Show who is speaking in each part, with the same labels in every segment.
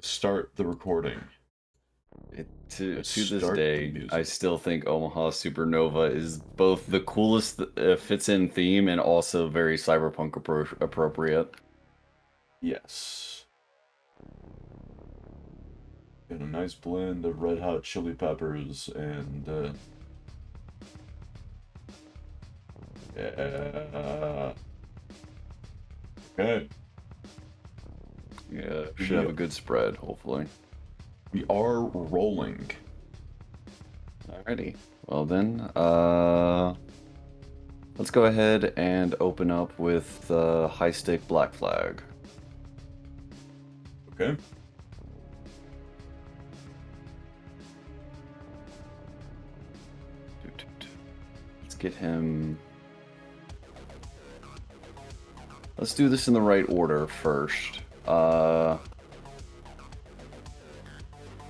Speaker 1: Start the recording.
Speaker 2: To this
Speaker 1: Start the
Speaker 2: day, I
Speaker 1: music.
Speaker 2: still think Omaha Supernova is both the coolest fits in theme and also very cyberpunk appropriate.
Speaker 1: Yes. Got a nice blend of red hot chili peppers and yeah. Okay.
Speaker 2: Yeah, should
Speaker 1: We
Speaker 2: have a good spread, hopefully.
Speaker 1: we are rolling.
Speaker 2: Alrighty. Well then, let's go ahead and open up with the high stick black flag.
Speaker 1: Okay.
Speaker 2: Let's get him. Let's do this in the right order first.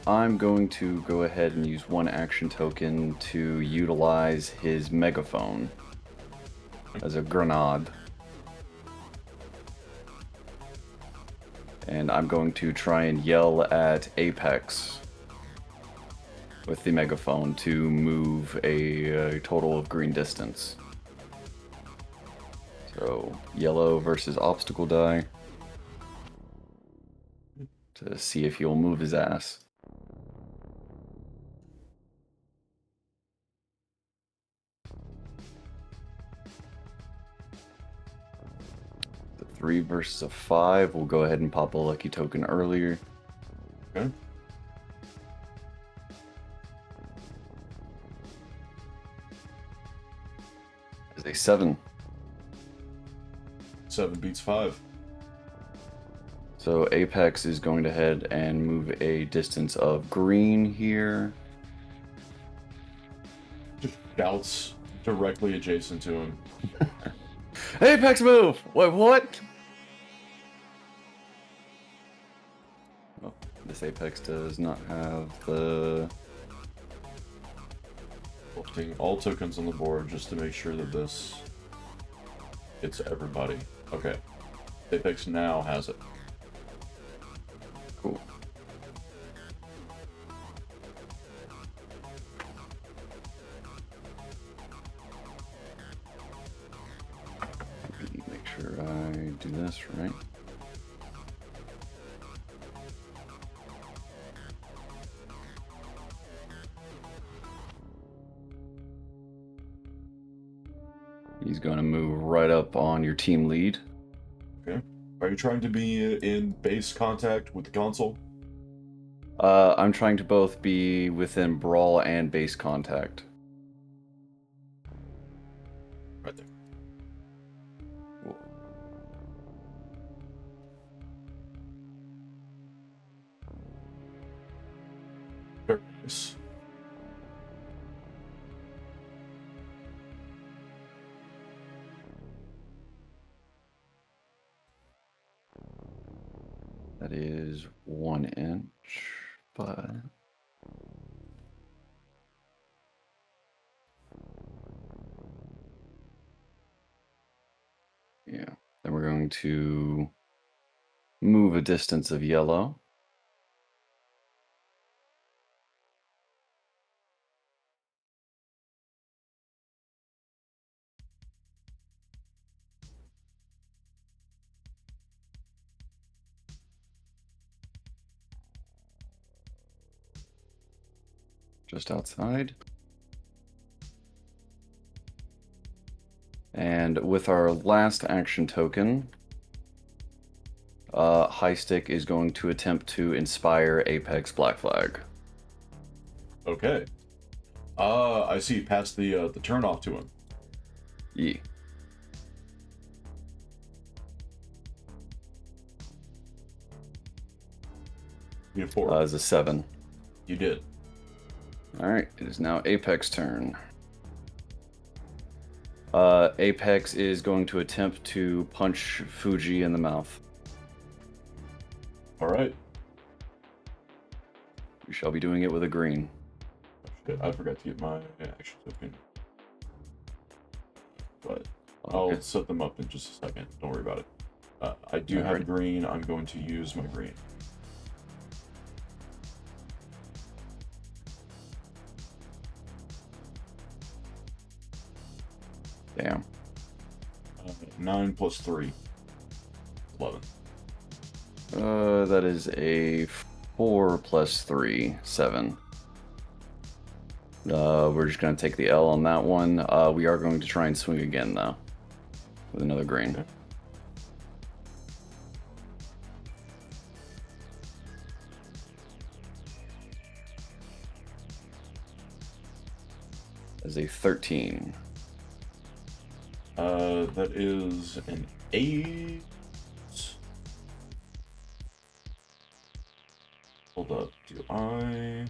Speaker 2: I'm going to go ahead and use one action token to utilize his megaphone as a grenade. And I'm going to try and yell at Apex with the megaphone to move a total of green distance. So, yellow versus obstacle die to see if he'll move his ass. The 3 versus a 5, we'll go ahead and pop a lucky token earlier.
Speaker 1: Okay.
Speaker 2: Is a 7.
Speaker 1: 7 beats 5.
Speaker 2: So Apex is going to head and move a distance of green here.
Speaker 1: Just shouts directly adjacent to him.
Speaker 2: Apex move! Wait, what? Oh, this Apex does not have the...
Speaker 1: Putting all tokens on the board just to make sure that this hits everybody. Okay. Apex now has it.
Speaker 2: Cool. Make sure I do this right. He's going to move right up on your team lead.
Speaker 1: Okay. Are you trying to be in base contact with the console?
Speaker 2: I'm trying to both be within brawl and base contact.
Speaker 1: Right there.
Speaker 2: Cool.
Speaker 1: Very nice.
Speaker 2: That is 1 inch, but... Yeah. Then we're going to move a distance of yellow. Just outside. And with our last action token, High Stick is going to attempt to inspire Apex Black Flag.
Speaker 1: Okay. I see. Pass the turn off to him.
Speaker 2: Yeah.
Speaker 1: You have 4.
Speaker 2: As a 7.
Speaker 1: You did.
Speaker 2: Alright, it is now Apex turn. Apex is going to attempt to punch Fuji in the mouth.
Speaker 1: All right.
Speaker 2: We shall be doing it with a green.
Speaker 1: Shit, I forgot to get my action token. But
Speaker 2: Okay.
Speaker 1: I'll set them up in just a second. Don't worry about it. I do have
Speaker 2: Alright.
Speaker 1: green. I'm going to use my green.
Speaker 2: Damn.
Speaker 1: 9 plus 3. 11.
Speaker 2: That is a 4 plus 3, 7. We're just going to take the L on that one. We are going to try and swing again, though, with another green.
Speaker 1: Okay.
Speaker 2: As a 13.
Speaker 1: That is an 8. Hold up. Do I...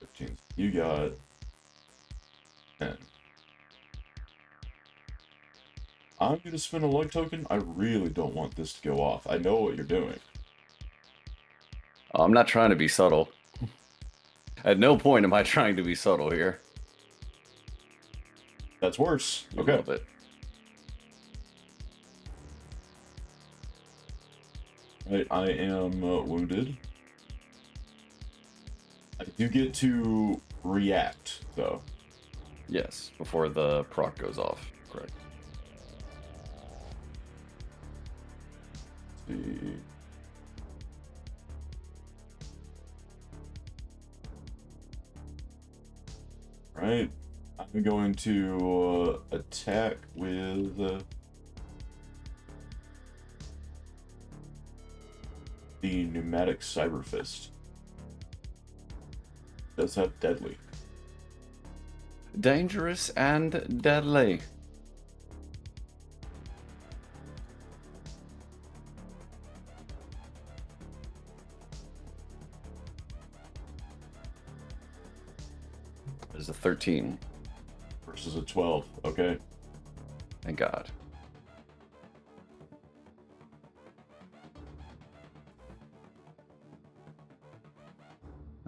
Speaker 1: 15. You got 10. I'm going to spend a luck token. I really don't want this to go off. I know what you're doing.
Speaker 2: I'm not trying to be subtle. At no point am I trying to be subtle here.
Speaker 1: That's worse.
Speaker 2: You
Speaker 1: Okay.
Speaker 2: love it.
Speaker 1: Right, I am wounded. I do get to react, though.
Speaker 2: Yes, before the proc goes off. Correct.
Speaker 1: Let's see. Right. I'm going to attack with the pneumatic cyber fist. Does have deadly.
Speaker 2: Dangerous and deadly. There's a 13.
Speaker 1: Versus a 12. Okay.
Speaker 2: Thank God.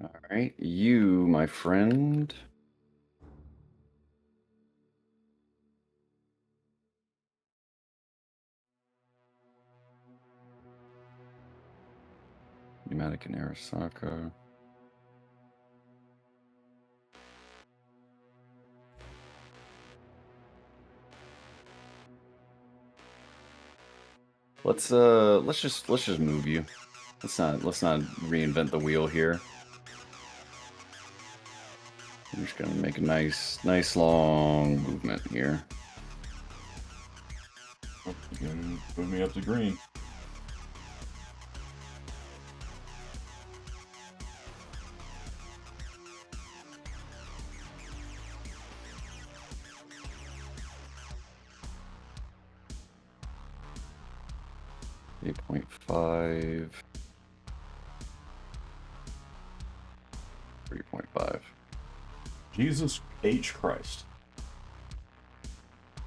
Speaker 2: Alright, you, my friend. Pneumatic and ARASAKA. Let's just move you. Let's not reinvent the wheel here. I'm just gonna make a nice long movement here.
Speaker 1: Oh, you can move me up to green.
Speaker 2: Eight 8.5. 3.5.
Speaker 1: Jesus H. Christ.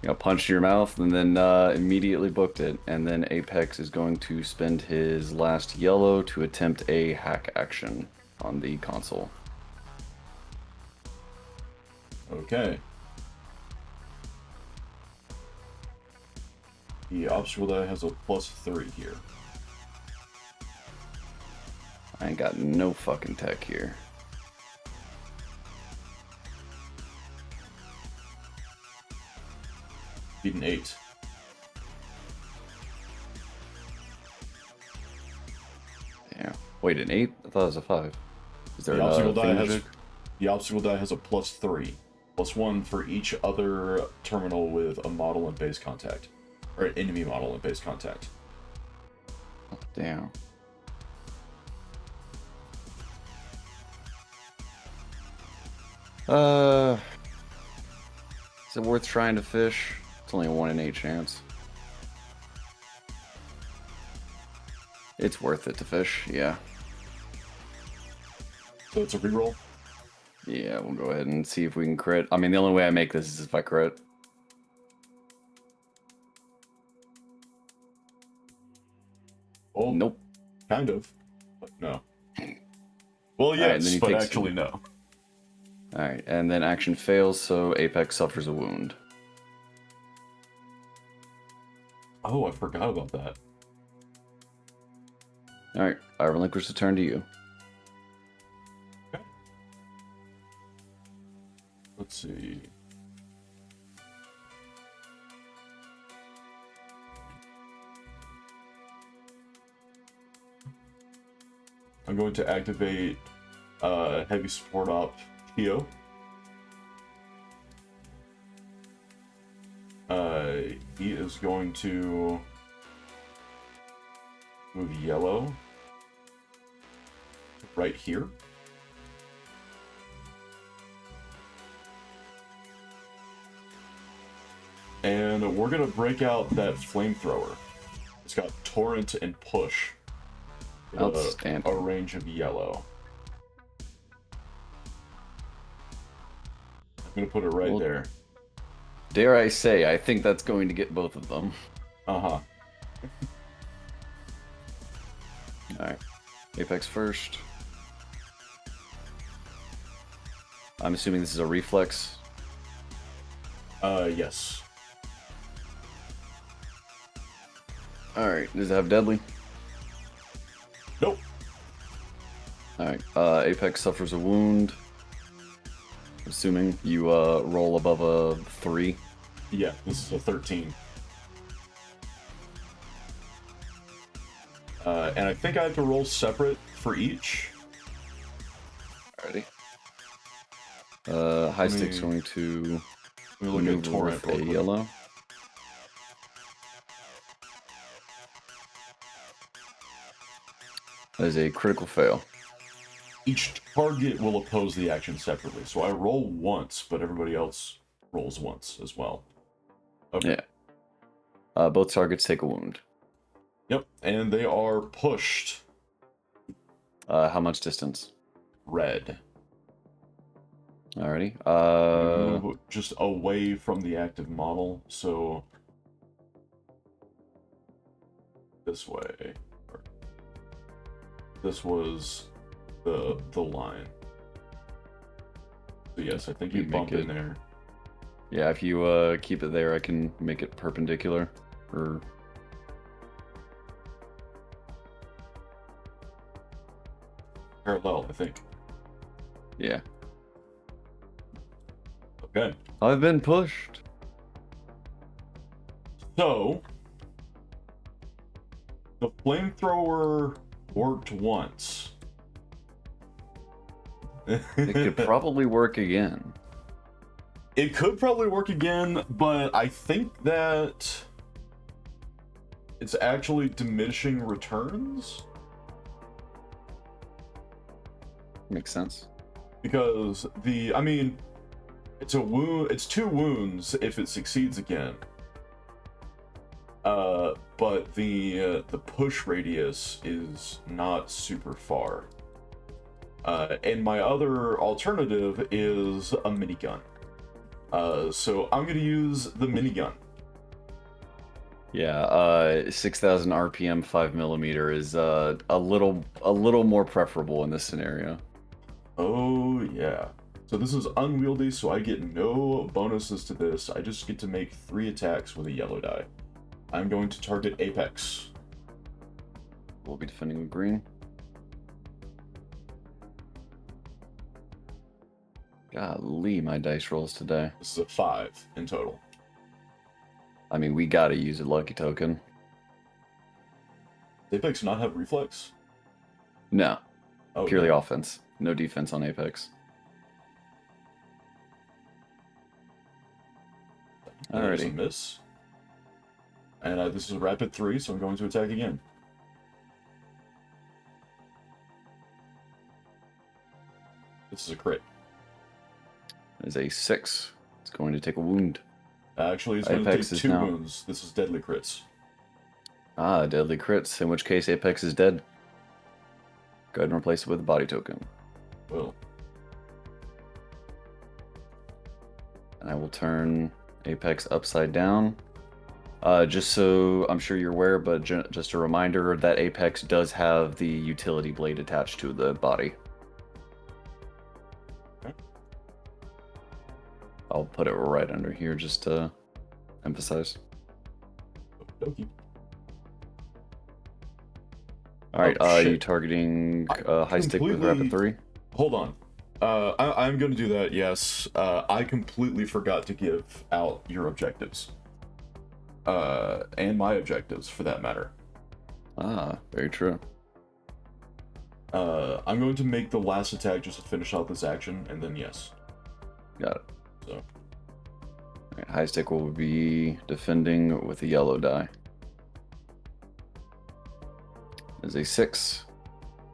Speaker 2: You got punched in your mouth and then immediately booked it. And then Apex is going to spend his last yellow to attempt a hack action on the console.
Speaker 1: Okay. The obstacle die has a +3 here.
Speaker 2: I ain't got no fucking tech here.
Speaker 1: Beat an 8.
Speaker 2: Yeah. Wait, an 8? I thought it was a 5. Is there
Speaker 1: The obstacle die
Speaker 2: finger
Speaker 1: has
Speaker 2: jig?
Speaker 1: the obstacle die has a +3, +1 for each other terminal with a model and base contact, or an enemy model and base contact.
Speaker 2: Damn. Is it worth trying to fish? It's only a 1 in 8 chance. It's worth it to fish, yeah.
Speaker 1: So it's a reroll.
Speaker 2: Yeah, we'll go ahead and see if we can crit. I mean, the only way I make this is if I crit.
Speaker 1: Well,
Speaker 2: Nope.
Speaker 1: kind of, but no. Well,
Speaker 2: Alright, and then
Speaker 1: yes,
Speaker 2: he
Speaker 1: but
Speaker 2: takes-
Speaker 1: actually no.
Speaker 2: Alright, and then action fails, so Apex suffers a wound.
Speaker 1: Oh, I forgot about that.
Speaker 2: Alright, I relinquish the turn to you.
Speaker 1: Okay. Let's see. I'm going to activate heavy support op Tio. He is going to move yellow right here. And we're gonna break out that flamethrower. It's got torrent and push.
Speaker 2: Outstanding.
Speaker 1: A range of yellow. I'm gonna put it right there.
Speaker 2: Dare I say, I think that's going to get both of them.
Speaker 1: Uh-huh.
Speaker 2: Alright. Apex first. I'm assuming this is a reflex.
Speaker 1: Yes.
Speaker 2: Alright, does it have deadly?
Speaker 1: Nope.
Speaker 2: Alright, Apex suffers a wound. Assuming you roll above a 3.
Speaker 1: Yeah, this is a 13. And I think I have to roll separate for each.
Speaker 2: Alrighty. High stick's going to
Speaker 1: Let me look at
Speaker 2: maneuver
Speaker 1: torrent
Speaker 2: with a
Speaker 1: real quick.
Speaker 2: yellow. That is a critical fail.
Speaker 1: Each target will oppose the action separately. So I roll once, but everybody else rolls once as well. Okay.
Speaker 2: Yeah. Both targets take a wound.
Speaker 1: Yep, and they are pushed
Speaker 2: How much distance?
Speaker 1: red.
Speaker 2: Alrighty.
Speaker 1: Move just away from the active model, so this way. This was the line. So yes, I think you bump in there.
Speaker 2: Yeah, if you keep it there, I can make it perpendicular. Or
Speaker 1: parallel, I think.
Speaker 2: yeah.
Speaker 1: Okay.
Speaker 2: I've been pushed.
Speaker 1: So the flamethrower worked once.
Speaker 2: It could probably work again.
Speaker 1: It could probably work again, but I think that it's actually diminishing returns.
Speaker 2: Makes sense.
Speaker 1: Because it's a wound. It's 2 wounds if it succeeds again. But the push radius is not super far. And my other alternative is a minigun. So I'm gonna use the minigun.
Speaker 2: Yeah, 6,000 RPM 5mm is a little more preferable in this scenario.
Speaker 1: Oh yeah. So this is unwieldy, so I get no bonuses to this. I just get to make 3 attacks with a yellow die. I'm going to target Apex.
Speaker 2: We'll be defending with green. Golly, my dice rolls today.
Speaker 1: This is a 5 in total.
Speaker 2: I mean, we gotta use a lucky token.
Speaker 1: Does Apex not have reflex?
Speaker 2: No,
Speaker 1: Oh,
Speaker 2: purely
Speaker 1: yeah.
Speaker 2: offense. No defense on Apex.
Speaker 1: There's a
Speaker 2: Alrighty.
Speaker 1: miss. And this is a rapid 3, so I'm going to attack again. This is a crit.
Speaker 2: That is a 6. It's going to take a wound.
Speaker 1: Actually, it's going to
Speaker 2: Apex
Speaker 1: take
Speaker 2: is
Speaker 1: 2
Speaker 2: now-
Speaker 1: wounds. This is deadly crits.
Speaker 2: Deadly crits, in which case Apex is dead. Go ahead and replace it with a body token.
Speaker 1: Well,
Speaker 2: And I will turn Apex upside down. Just so I'm sure you're aware, but just a reminder that Apex does have the utility blade attached to the body.
Speaker 1: Okay.
Speaker 2: I'll put it right under here just to emphasize.
Speaker 1: okey-dokey.
Speaker 2: Alright,
Speaker 1: Oh, shit.
Speaker 2: you targeting high stick with rapid 3?
Speaker 1: Hold on. I'm going to do that, yes. I completely forgot to give out your objectives. And my objectives, for that matter.
Speaker 2: Very true.
Speaker 1: I'm going to make the last attack just to finish out this action, and then yes.
Speaker 2: Got it.
Speaker 1: So.
Speaker 2: Right, high stick will be defending with a yellow die. Is a 6.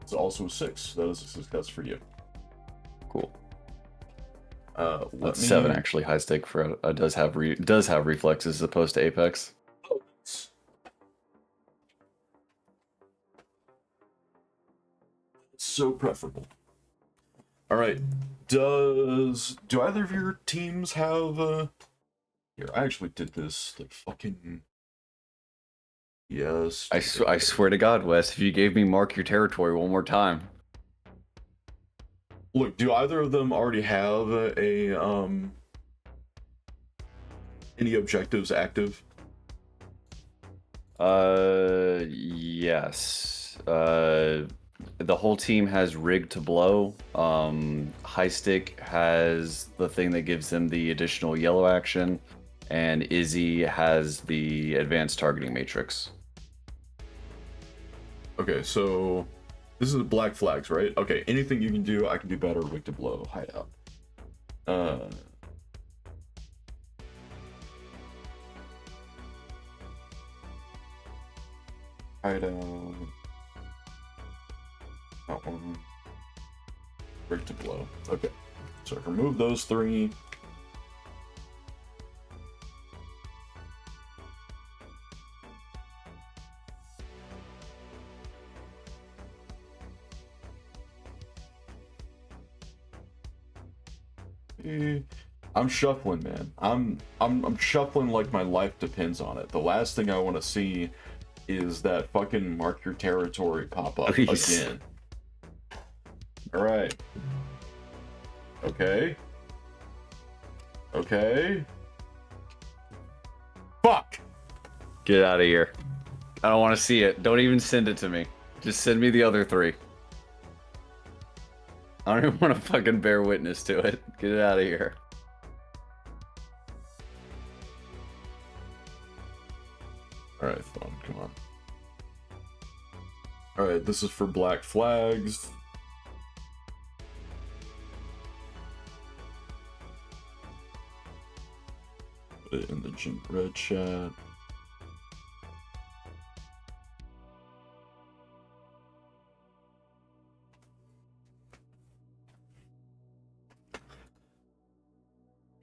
Speaker 1: It's also a 6. That is a success for you.
Speaker 2: Cool.
Speaker 1: That's
Speaker 2: 7 actually. High stick for does have reflexes as opposed to Apex.
Speaker 1: Oh, so preferable. All right. Do either of your teams have? Here, I actually did this. Like fucking. Yes.
Speaker 2: I swear to God, Wes, if you gave me mark your territory one more time.
Speaker 1: Look, do either of them already have any objectives active?
Speaker 2: Yes. The whole team has rig to blow. High stick has the thing that gives them the additional yellow action, and Izzy has the advanced targeting matrix.
Speaker 1: Okay, so this is black flags, right? Okay, anything you can do, I can do better. Rig to blow, hideout. Hideout. That one. Rig to blow. Okay, so remove those 3. I'm shuffling, man. I'm shuffling like my life depends on it. The last thing I want to see is that fucking mark your territory pop up again. All right. Okay. Okay. Fuck.
Speaker 2: Get out of here. I don't want to see it. Don't even send it to me. Just send me the other 3. I don't even want to fucking bear witness to it. Get it out of here.
Speaker 1: Alright, phone, come on. Alright, this is for black flags. Put it in the Jim Red chat.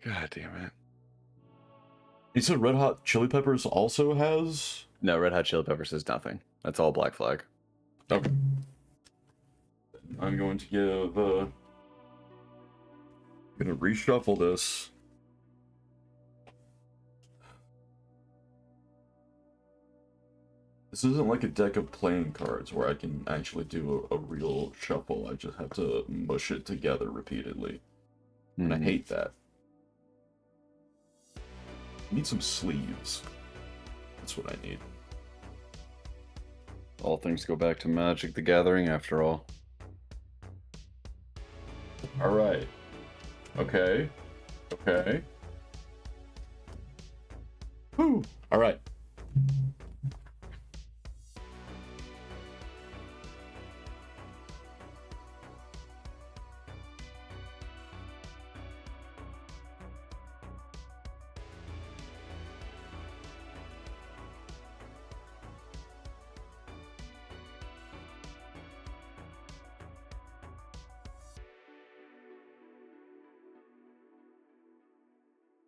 Speaker 2: God damn it.
Speaker 1: You said Red Hot Chili Peppers also has?
Speaker 2: No, Red Hot Chili Peppers says nothing. That's all black flag.
Speaker 1: Okay. I'm going to give, I'm gonna reshuffle this. This isn't like a deck of playing cards where I can actually do a real shuffle. I just have to mush it together repeatedly. And I hate that. I need some sleeves. That's what I need.
Speaker 2: All things go back to Magic the Gathering after all.
Speaker 1: Alright. Okay. Okay. Whew. Alright.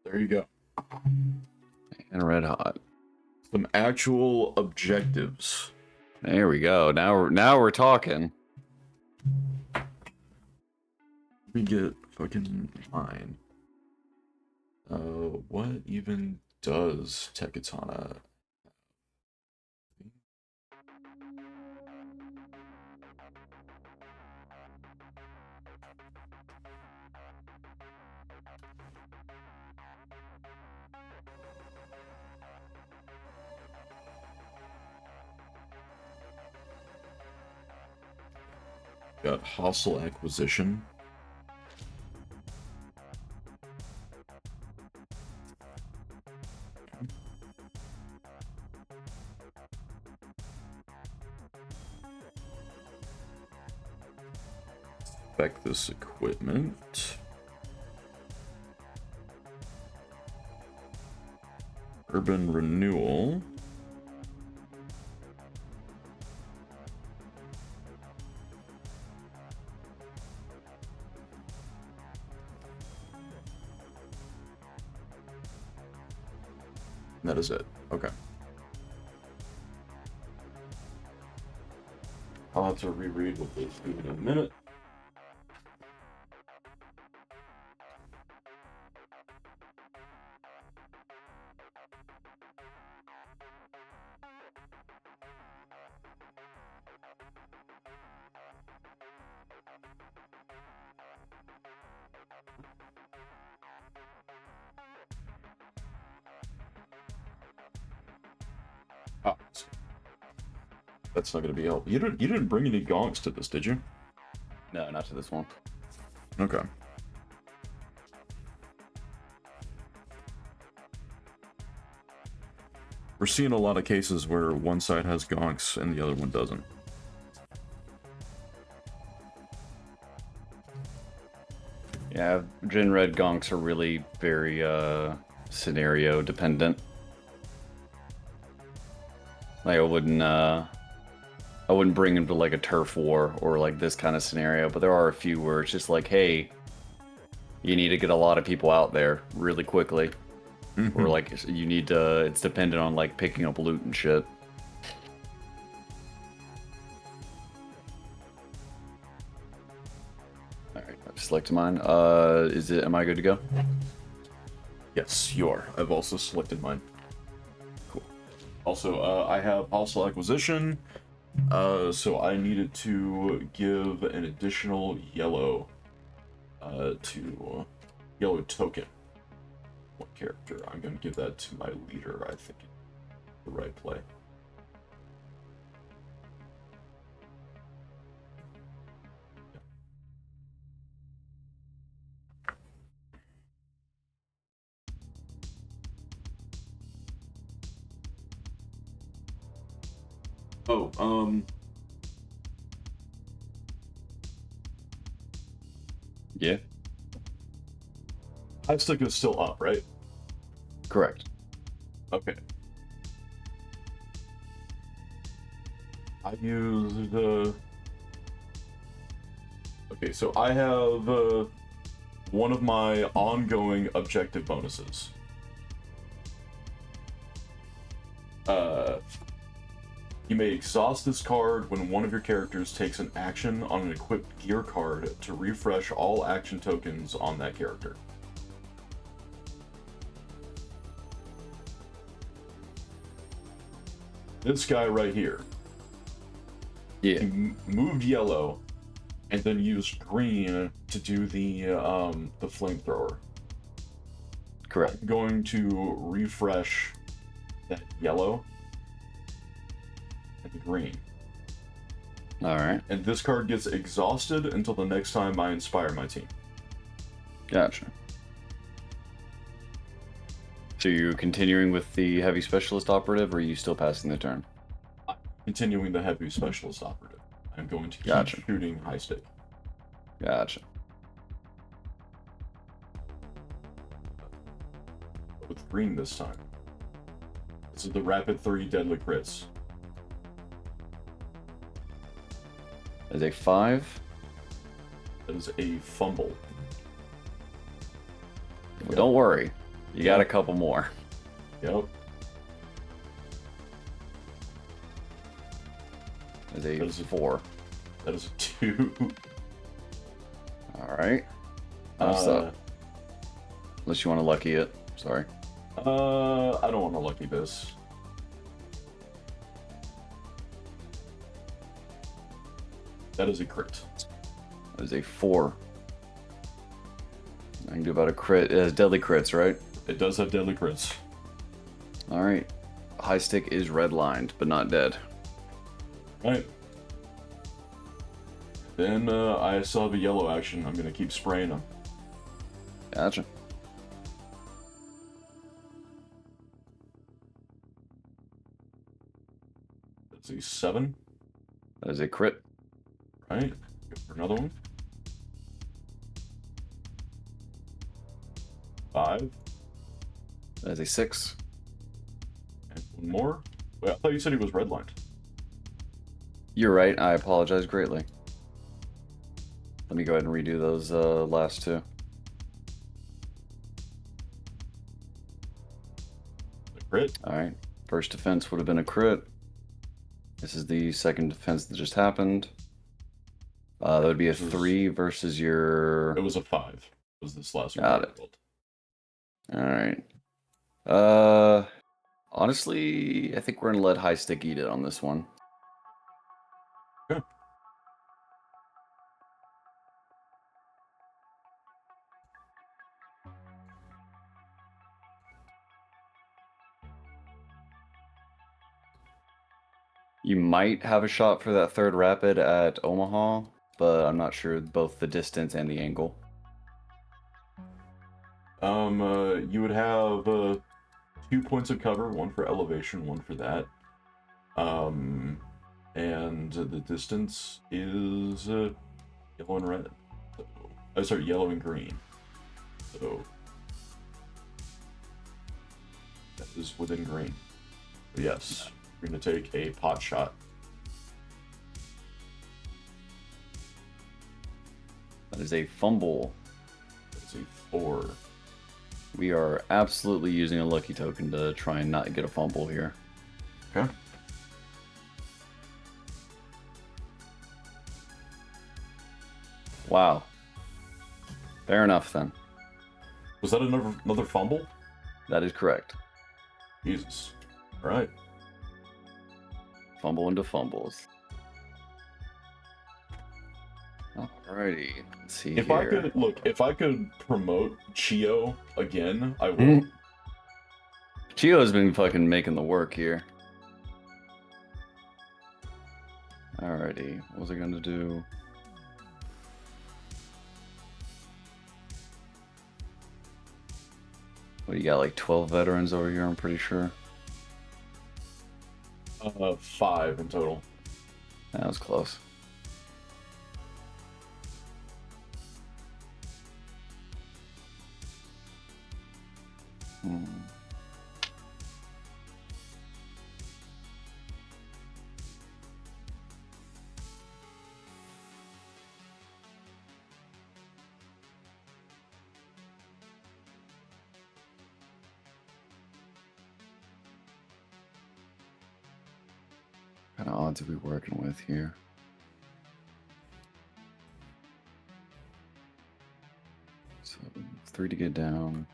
Speaker 1: There you go.
Speaker 2: And Red Hot.
Speaker 1: Some actual objectives.
Speaker 2: There we go. Now we're talking.
Speaker 1: We get fucking mine. What even does Tekatana? Got hostile acquisition. inspect this equipment. Urban renewal. That is it. Okay. I'll have to reread what they do in a minute. Ah, that's not going to be helpful. You didn't bring any gonks to this, did you?
Speaker 2: No, not to this one.
Speaker 1: Okay. We're seeing a lot of cases where one side has gonks and the other one doesn't.
Speaker 2: Yeah, Gen Red gonks are really very scenario dependent. Like I wouldn't bring him to like a turf war or like this kind of scenario, but there are a few where it's just like, hey, you need to get a lot of people out there really quickly. Or like you need to, it's dependent on like picking up loot and shit. Alright, I've selected mine. Am I good to go?
Speaker 1: Yes, you are. I've also selected mine. Cool. Also, I have hostile acquisition, so I needed to give an additional yellow to yellow token. What character? I'm going to give that to my leader, I think. The right play. Oh,
Speaker 2: Yeah.
Speaker 1: High stick is still up, right?
Speaker 2: Correct.
Speaker 1: Okay. I used, okay, so I have, one of my ongoing objective bonuses. You may exhaust this card when one of your characters takes an action on an equipped gear card to refresh all action tokens on that character. This guy right here.
Speaker 2: Yeah.
Speaker 1: He moved yellow and then used green to do the flamethrower.
Speaker 2: Correct.
Speaker 1: I'm going to refresh that yellow and the green.
Speaker 2: Alright.
Speaker 1: And this card gets exhausted until the next time I inspire my team.
Speaker 2: Gotcha. So you're continuing with the heavy specialist operative, or are you still passing the turn?
Speaker 1: Continuing the heavy specialist operative. I'm going to keep
Speaker 2: Gotcha.
Speaker 1: shooting high stake.
Speaker 2: Gotcha.
Speaker 1: With green this time. This is the rapid 3 deadly crits.
Speaker 2: As a 5.
Speaker 1: That is a fumble.
Speaker 2: Well, don't worry. You got a couple more.
Speaker 1: Yep.
Speaker 2: As a 4.
Speaker 1: That is a 2.
Speaker 2: Alright. What's up? Unless you want to lucky it. Sorry.
Speaker 1: I don't want to lucky this. That is a crit.
Speaker 2: That is a 4. I can do about a crit. It has deadly crits, right?
Speaker 1: It does have deadly crits.
Speaker 2: Alright. High stick is redlined, but not dead.
Speaker 1: Right. Then I still have a yellow action. I'm going to keep spraying them.
Speaker 2: Gotcha.
Speaker 1: That's a 7.
Speaker 2: That is a crit.
Speaker 1: Right. Go for another one. 5.
Speaker 2: That is a 6.
Speaker 1: And one more. Wait, I thought you said he was redlined.
Speaker 2: You're right. I apologize greatly. Let me go ahead and redo those last two.
Speaker 1: The crit.
Speaker 2: All right. First defense would have been a crit. This is the second defense that just happened. That would be a 3 versus your...
Speaker 1: It was a 5. It was this last one.
Speaker 2: Got it. All right. Honestly, I think we're gonna let High Stick eat it on this one.
Speaker 1: Okay.
Speaker 2: You might have a shot for that third rapid at Omaha, but I'm not sure both the distance and the angle.
Speaker 1: You would have 2 points of cover, one for elevation, one for that. And the distance is yellow and red. So, sorry, yellow and green. So that is within green. But yes, we're gonna take a pot shot.
Speaker 2: That is a fumble.
Speaker 1: That's a 4.
Speaker 2: We are absolutely using a lucky token to try and not get a fumble here.
Speaker 1: Okay.
Speaker 2: Wow. Fair enough then.
Speaker 1: Was that another fumble?
Speaker 2: That is correct.
Speaker 1: Jesus. All right.
Speaker 2: Fumble into fumbles. Alrighty. Let's see
Speaker 1: If
Speaker 2: here.
Speaker 1: I could look, if I could promote Chio again, I would.
Speaker 2: Chio's been fucking making the work here. Alrighty. What was I gonna do? What, you got like 12 veterans over here, I'm pretty sure.
Speaker 1: 5 in total.
Speaker 2: That was close. What kind of odds are we working with here? So 3 to get down.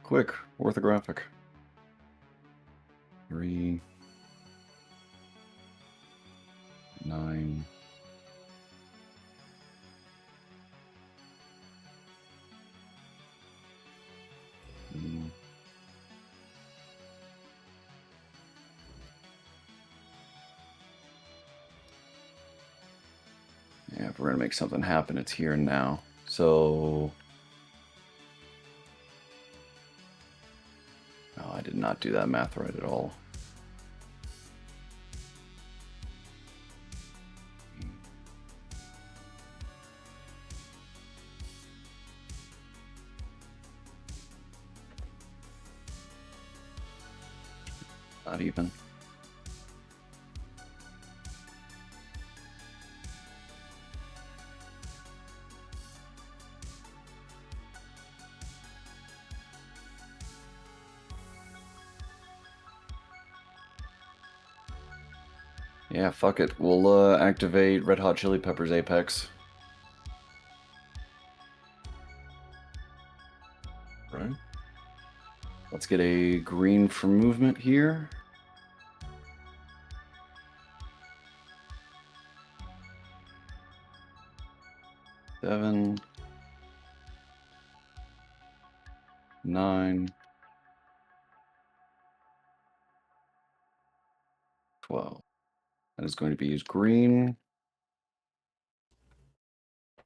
Speaker 2: Quick, orthographic. 3, 9. Yeah, if we're gonna make something happen, it's here and now. So, oh, I did not do that math right at all. Not even. Yeah, fuck it. We'll activate Red Hot Chili Peppers Apex.
Speaker 1: Right.
Speaker 2: Let's get a green for movement here. Seven, 9, 12. That is going to be used green.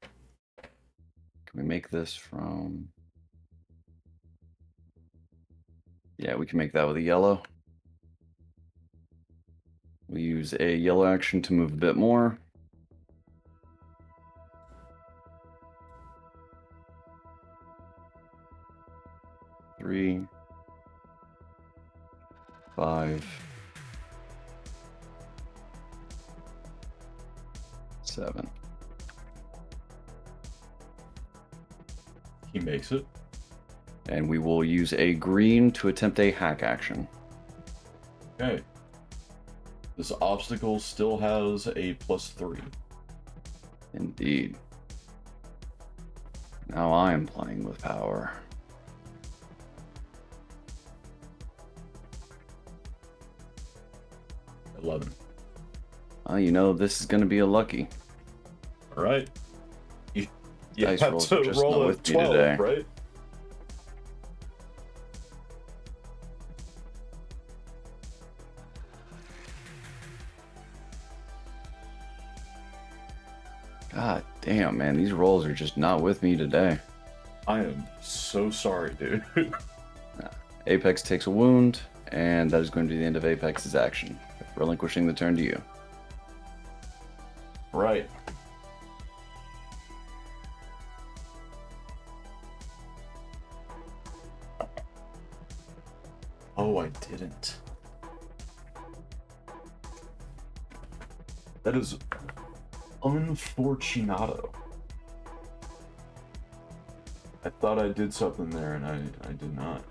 Speaker 2: Can we make this from... Yeah, we can make that with a yellow. We use a yellow action to move a bit more. 7.
Speaker 1: He makes it.
Speaker 2: And we will use a green to attempt a hack action.
Speaker 1: Okay. This obstacle still has a +3.
Speaker 2: Indeed. Now I am playing with power.
Speaker 1: $11.
Speaker 2: You know, this is going to be a lucky.
Speaker 1: All right. You
Speaker 2: Dice
Speaker 1: have
Speaker 2: rolls
Speaker 1: to
Speaker 2: are just
Speaker 1: roll
Speaker 2: not
Speaker 1: a
Speaker 2: with me
Speaker 1: 12,
Speaker 2: today.
Speaker 1: right?
Speaker 2: God damn, man. These rolls are just not with me today.
Speaker 1: I am so sorry, dude.
Speaker 2: Apex takes a wound, and that is going to be the end of Apex's action, relinquishing the turn to you.
Speaker 1: Right. Oh, I didn't. That is unfortunato. I thought I did something there, and I did not.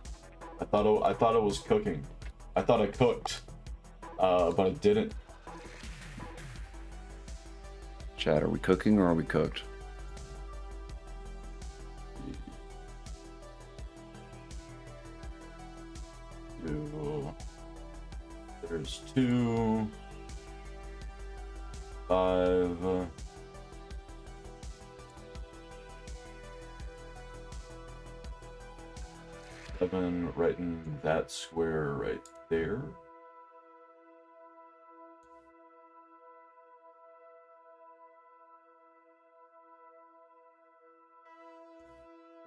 Speaker 1: I thought I was cooking. I thought I cooked, but I didn't.
Speaker 2: Chad, are we cooking or are we cooked?
Speaker 1: There's 2, 5. 7 right in that square right there.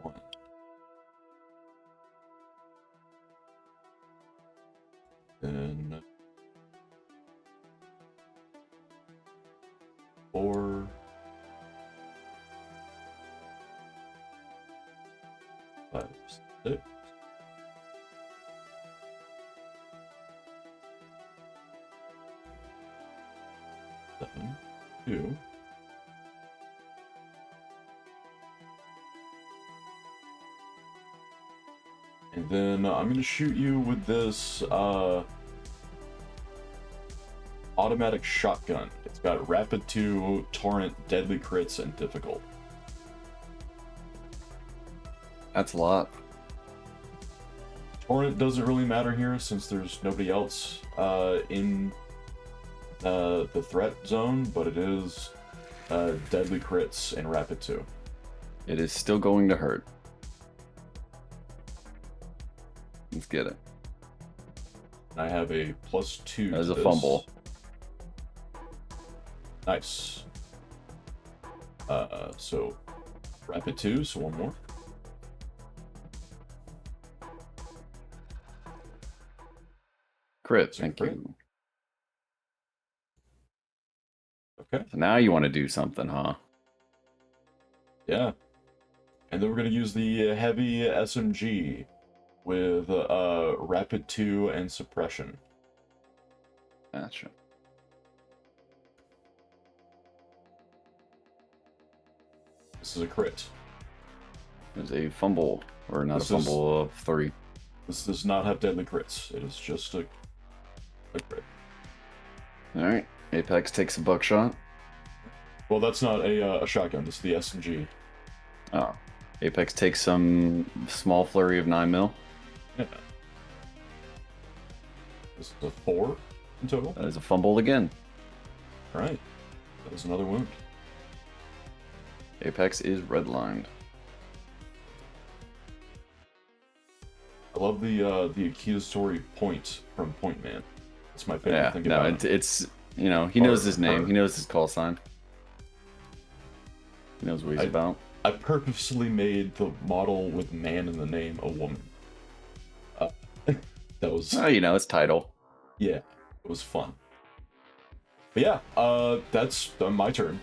Speaker 1: One. Then 4. 5, 6. 7, 2. And then I'm going to shoot you with this automatic shotgun. It's got rapid 2, torrent, deadly crits, and difficult.
Speaker 2: That's a lot.
Speaker 1: Torrent doesn't really matter here since there's nobody else in the threat zone, but it is deadly crits and rapid 2.
Speaker 2: It is still going to hurt. Let's get it.
Speaker 1: I have a +2.
Speaker 2: That was a
Speaker 1: this.
Speaker 2: fumble.
Speaker 1: Nice. So rapid 2, so one more.
Speaker 2: Crit,
Speaker 1: So
Speaker 2: thank
Speaker 1: crit.
Speaker 2: you.
Speaker 1: Okay.
Speaker 2: So now you want to do something, huh?
Speaker 1: Yeah. And then we're going to use the heavy SMG with rapid 2 and suppression.
Speaker 2: Gotcha.
Speaker 1: This is a crit.
Speaker 2: There's a fumble, or not
Speaker 1: This
Speaker 2: a fumble of 3.
Speaker 1: This does not have deadly crits. It is just a crit.
Speaker 2: Alright, Apex takes a buckshot.
Speaker 1: Well, that's not a shotgun. It's the SMG.
Speaker 2: Oh. Apex takes some small flurry of 9mm.
Speaker 1: Yeah. This is a 4 in total.
Speaker 2: That is a fumble again.
Speaker 1: All right. That is another wound.
Speaker 2: Apex is redlined.
Speaker 1: I love the accusatory point from Point Man. That's my favorite thing about him.
Speaker 2: It's you know, he knows his name. He knows his call sign. He knows what he's about.
Speaker 1: I purposely made the model with man in the name a woman. That was...
Speaker 2: Oh, you know, it's title.
Speaker 1: Yeah, it was fun. But yeah, that's my turn.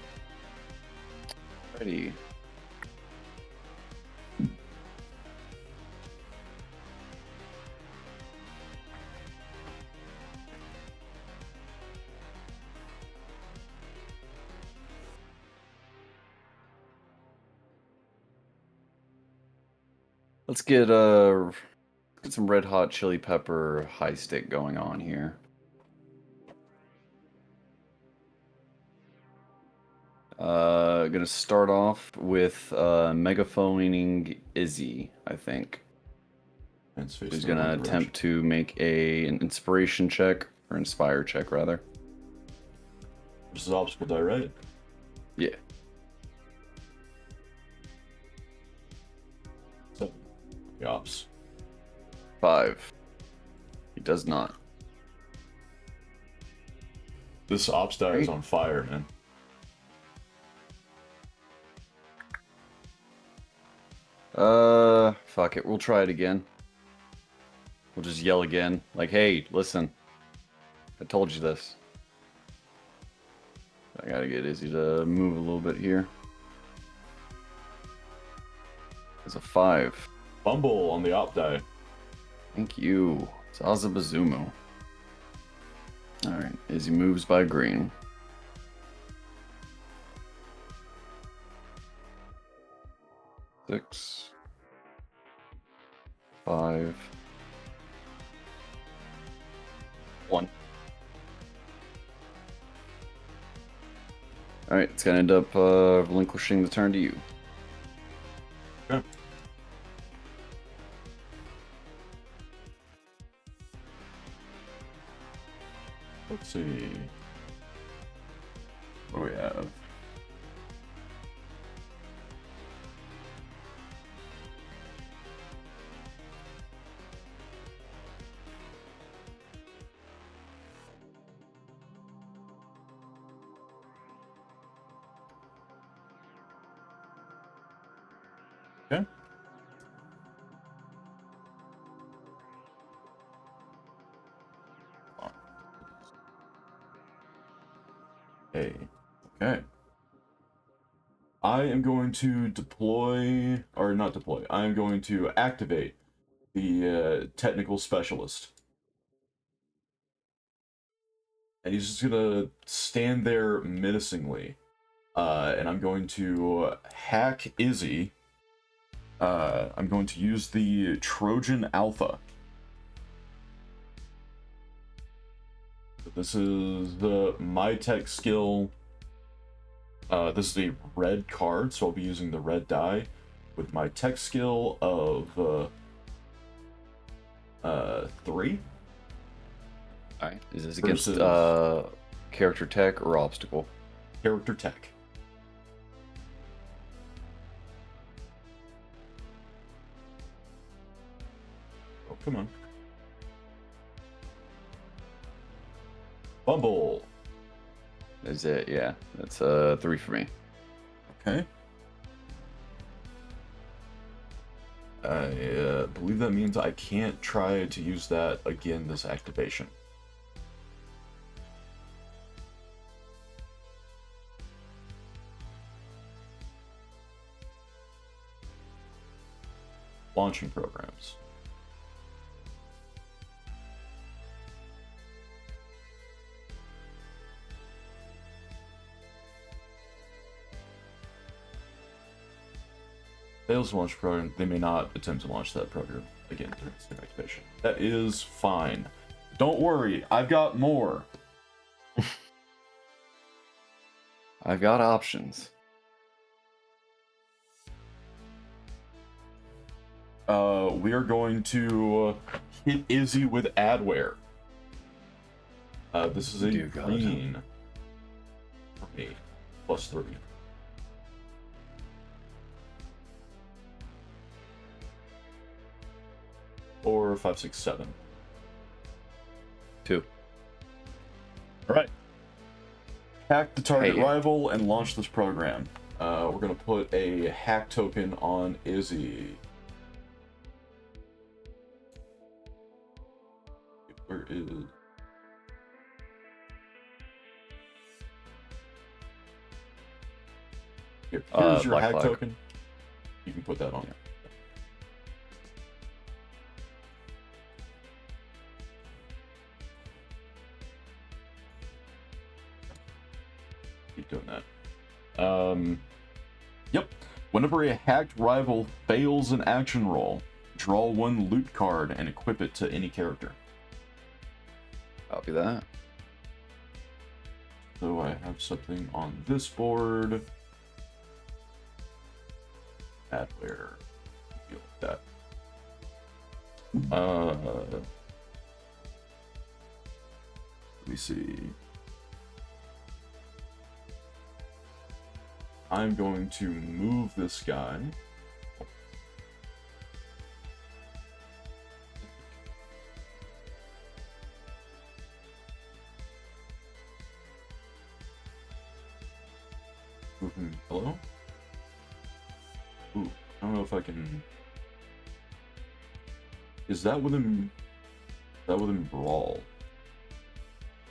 Speaker 2: Ready. Let's get some red hot chili pepper high stick going on here. Gonna start off with megaphoning Izzy, I think. Who's gonna attempt to make an inspiration check, or inspire check rather.
Speaker 1: This is obstacle die, right?
Speaker 2: Yeah.
Speaker 1: 7. The ops.
Speaker 2: 5. He does not.
Speaker 1: This ops die is on fire, man.
Speaker 2: Fuck it. We'll try it again. We'll just yell again. Like, hey, listen. I told you this. I gotta get Izzy to move a little bit here. It's a 5.
Speaker 1: Fumble on the op die.
Speaker 2: Thank you. Zazabazumo. Alright, Izzy moves by green. Six. 5. 1. Alright, it's gonna end up relinquishing the turn to you.
Speaker 1: Okay. Let's see. What do we have? Okay. Hey. Okay. I am going to deploy, or not deploy, I am going to activate the technical specialist. And he's just gonna stand there menacingly. And I'm going to hack Izzy. I'm going to use the Trojan Alpha. This is the my tech skill. This is a red card, so I'll be using the red die with my tech skill of 3.
Speaker 2: Alright. Is this against character tech or obstacle?
Speaker 1: Character tech. Oh, come on. Fumble.
Speaker 2: Is it? Yeah. That's 3 for me.
Speaker 1: Okay. I believe that means I can't try to use that again this activation. Launching programs. Fails to launch program, they may not attempt to launch that program again during the same activation. That is fine. Don't worry, I've got more.
Speaker 2: I've got options.
Speaker 1: We are going to hit Izzy with adware. This is a green for me. +3. Or 5, 6, 7.
Speaker 2: 2.
Speaker 1: Alright. Hack the target rival and launch this program. We're gonna put a hack token on Izzy. Where is... Here's your hack token. You can put that on. Keep doing that. Yep. Whenever a hacked rival fails an action roll, Draw one loot card and equip it to any character.
Speaker 2: Copy that.
Speaker 1: So I have something on this board. Adware. Deal with that. Let me see. I'm going to move this guy. Move him below. Ooh, I don't know if I can. Is that within brawl?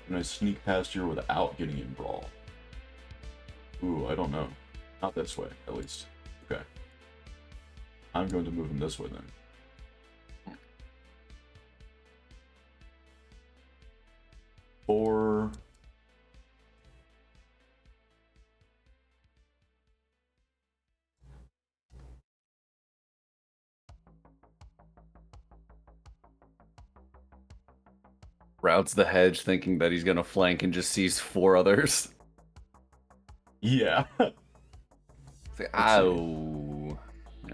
Speaker 1: Can I sneak past here without getting in brawl? Ooh, I don't know. Not this way, at least. Okay. I'm going to move him this way then. 4.
Speaker 2: Routes the hedge thinking that he's gonna flank and just sees 4 others.
Speaker 1: Yeah.
Speaker 2: It's like, ow.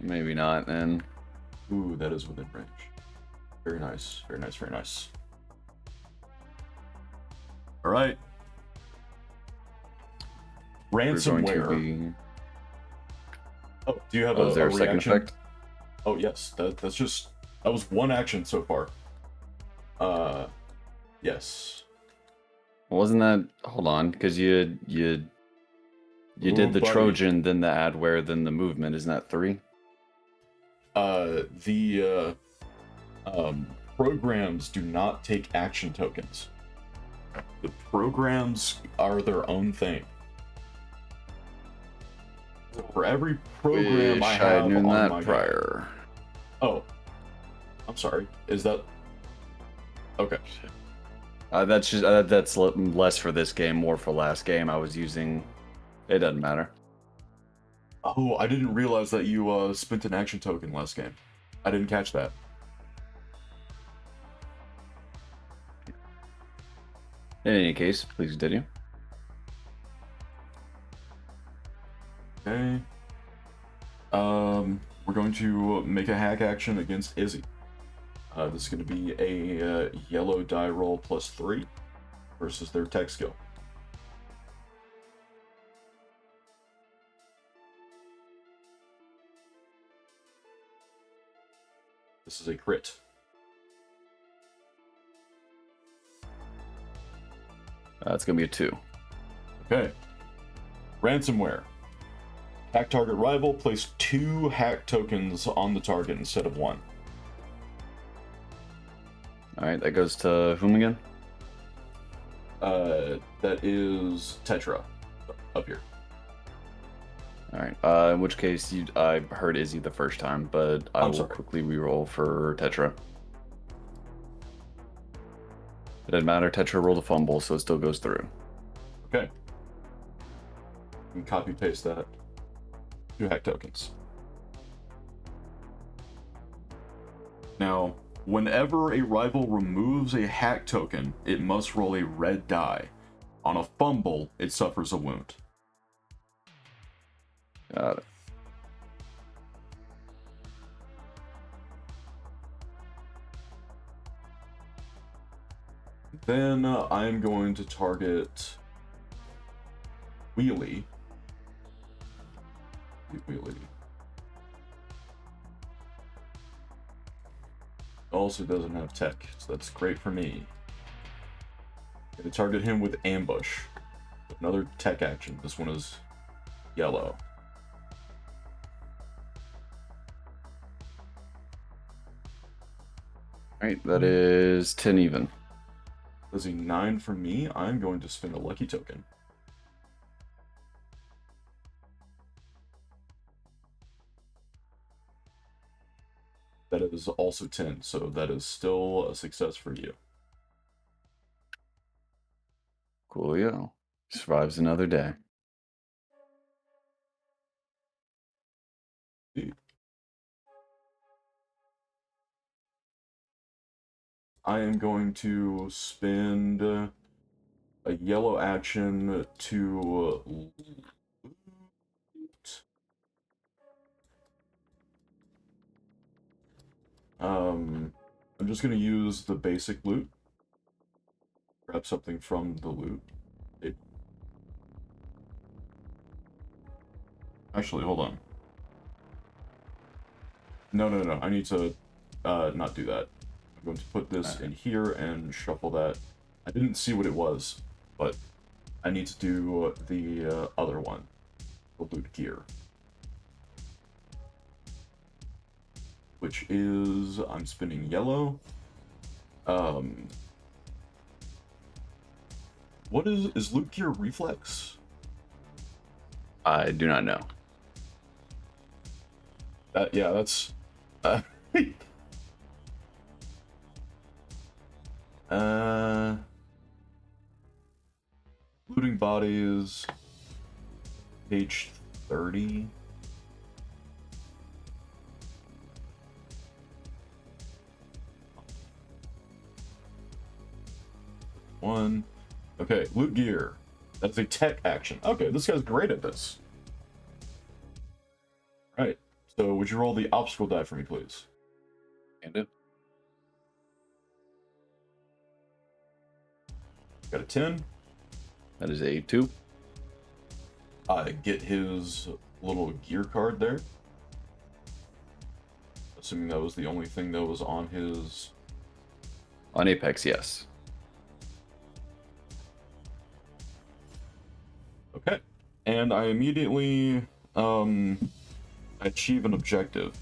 Speaker 2: Maybe not then.
Speaker 1: Ooh, that is within range. Very nice. Very nice. Very nice. All right. Ransomware. Oh, do you have
Speaker 2: is there a second
Speaker 1: reaction?
Speaker 2: effect?
Speaker 1: Oh yes, that was one action so far. Yes.
Speaker 2: Wasn't that? Hold on, because you did the
Speaker 1: buddy.
Speaker 2: Trojan, then the adware, then the movement. Isn't that 3?
Speaker 1: The programs do not take action tokens. The programs are their own thing. So for every program I have
Speaker 2: knew
Speaker 1: on
Speaker 2: that
Speaker 1: my
Speaker 2: prior.
Speaker 1: Oh, I'm sorry. Is that okay?
Speaker 2: That's just that's less for this game, more for last game. I was using. It doesn't matter.
Speaker 1: Oh, I didn't realize that you spent an action token last game. I didn't catch that.
Speaker 2: In any case, please continue.
Speaker 1: Okay. We're going to make a hack action against Izzy. This is going to be a yellow die roll +3 versus their tech skill. This is a crit.
Speaker 2: It's gonna be a 2.
Speaker 1: Okay. Ransomware. Hack target rival. Place 2 hack tokens on the target instead of 1.
Speaker 2: All right, that goes to whom again?
Speaker 1: That is Tetra. Up here.
Speaker 2: All right. In which case, I heard Izzy the first time, but I will quickly reroll for Tetra. It doesn't matter. Tetra rolled a fumble, so it still goes through.
Speaker 1: Okay. You can copy paste that. 2 hack tokens. Now, whenever a rival removes a hack token, it must roll a red die. On a fumble, it suffers a wound.
Speaker 2: Got it.
Speaker 1: Then I'm going to target Wheelie. Also doesn't have tech, so that's great for me. Gonna target him with ambush. Another tech action. This one is yellow.
Speaker 2: Alright, that is 10 even.
Speaker 1: Does a 9 for me? I'm going to spend a lucky token. That is also 10, so that is still a success for you.
Speaker 2: Coolio. Survives another day.
Speaker 1: I am going to spend a yellow action to loot. I'm just gonna use the basic loot. Grab something from the loot. Actually, hold on. No. I need to not do that. I'm going to put this in here and shuffle that. I didn't see what it was, but I need to do the other one, the loot gear. Which is, I'm spinning yellow. What is loot gear reflex?
Speaker 2: I do not know.
Speaker 1: Yeah, that's looting bodies, page 30. One. Okay, loot gear. That's a tech action. Okay, this guy's great at this. Right. So would you roll the obstacle die for me, please?
Speaker 2: Can do.
Speaker 1: Got a 10.
Speaker 2: That is a 2.
Speaker 1: I get his little gear card there. Assuming that was the only thing that was on his...
Speaker 2: On Apex, yes.
Speaker 1: Okay. And I immediately achieve an objective.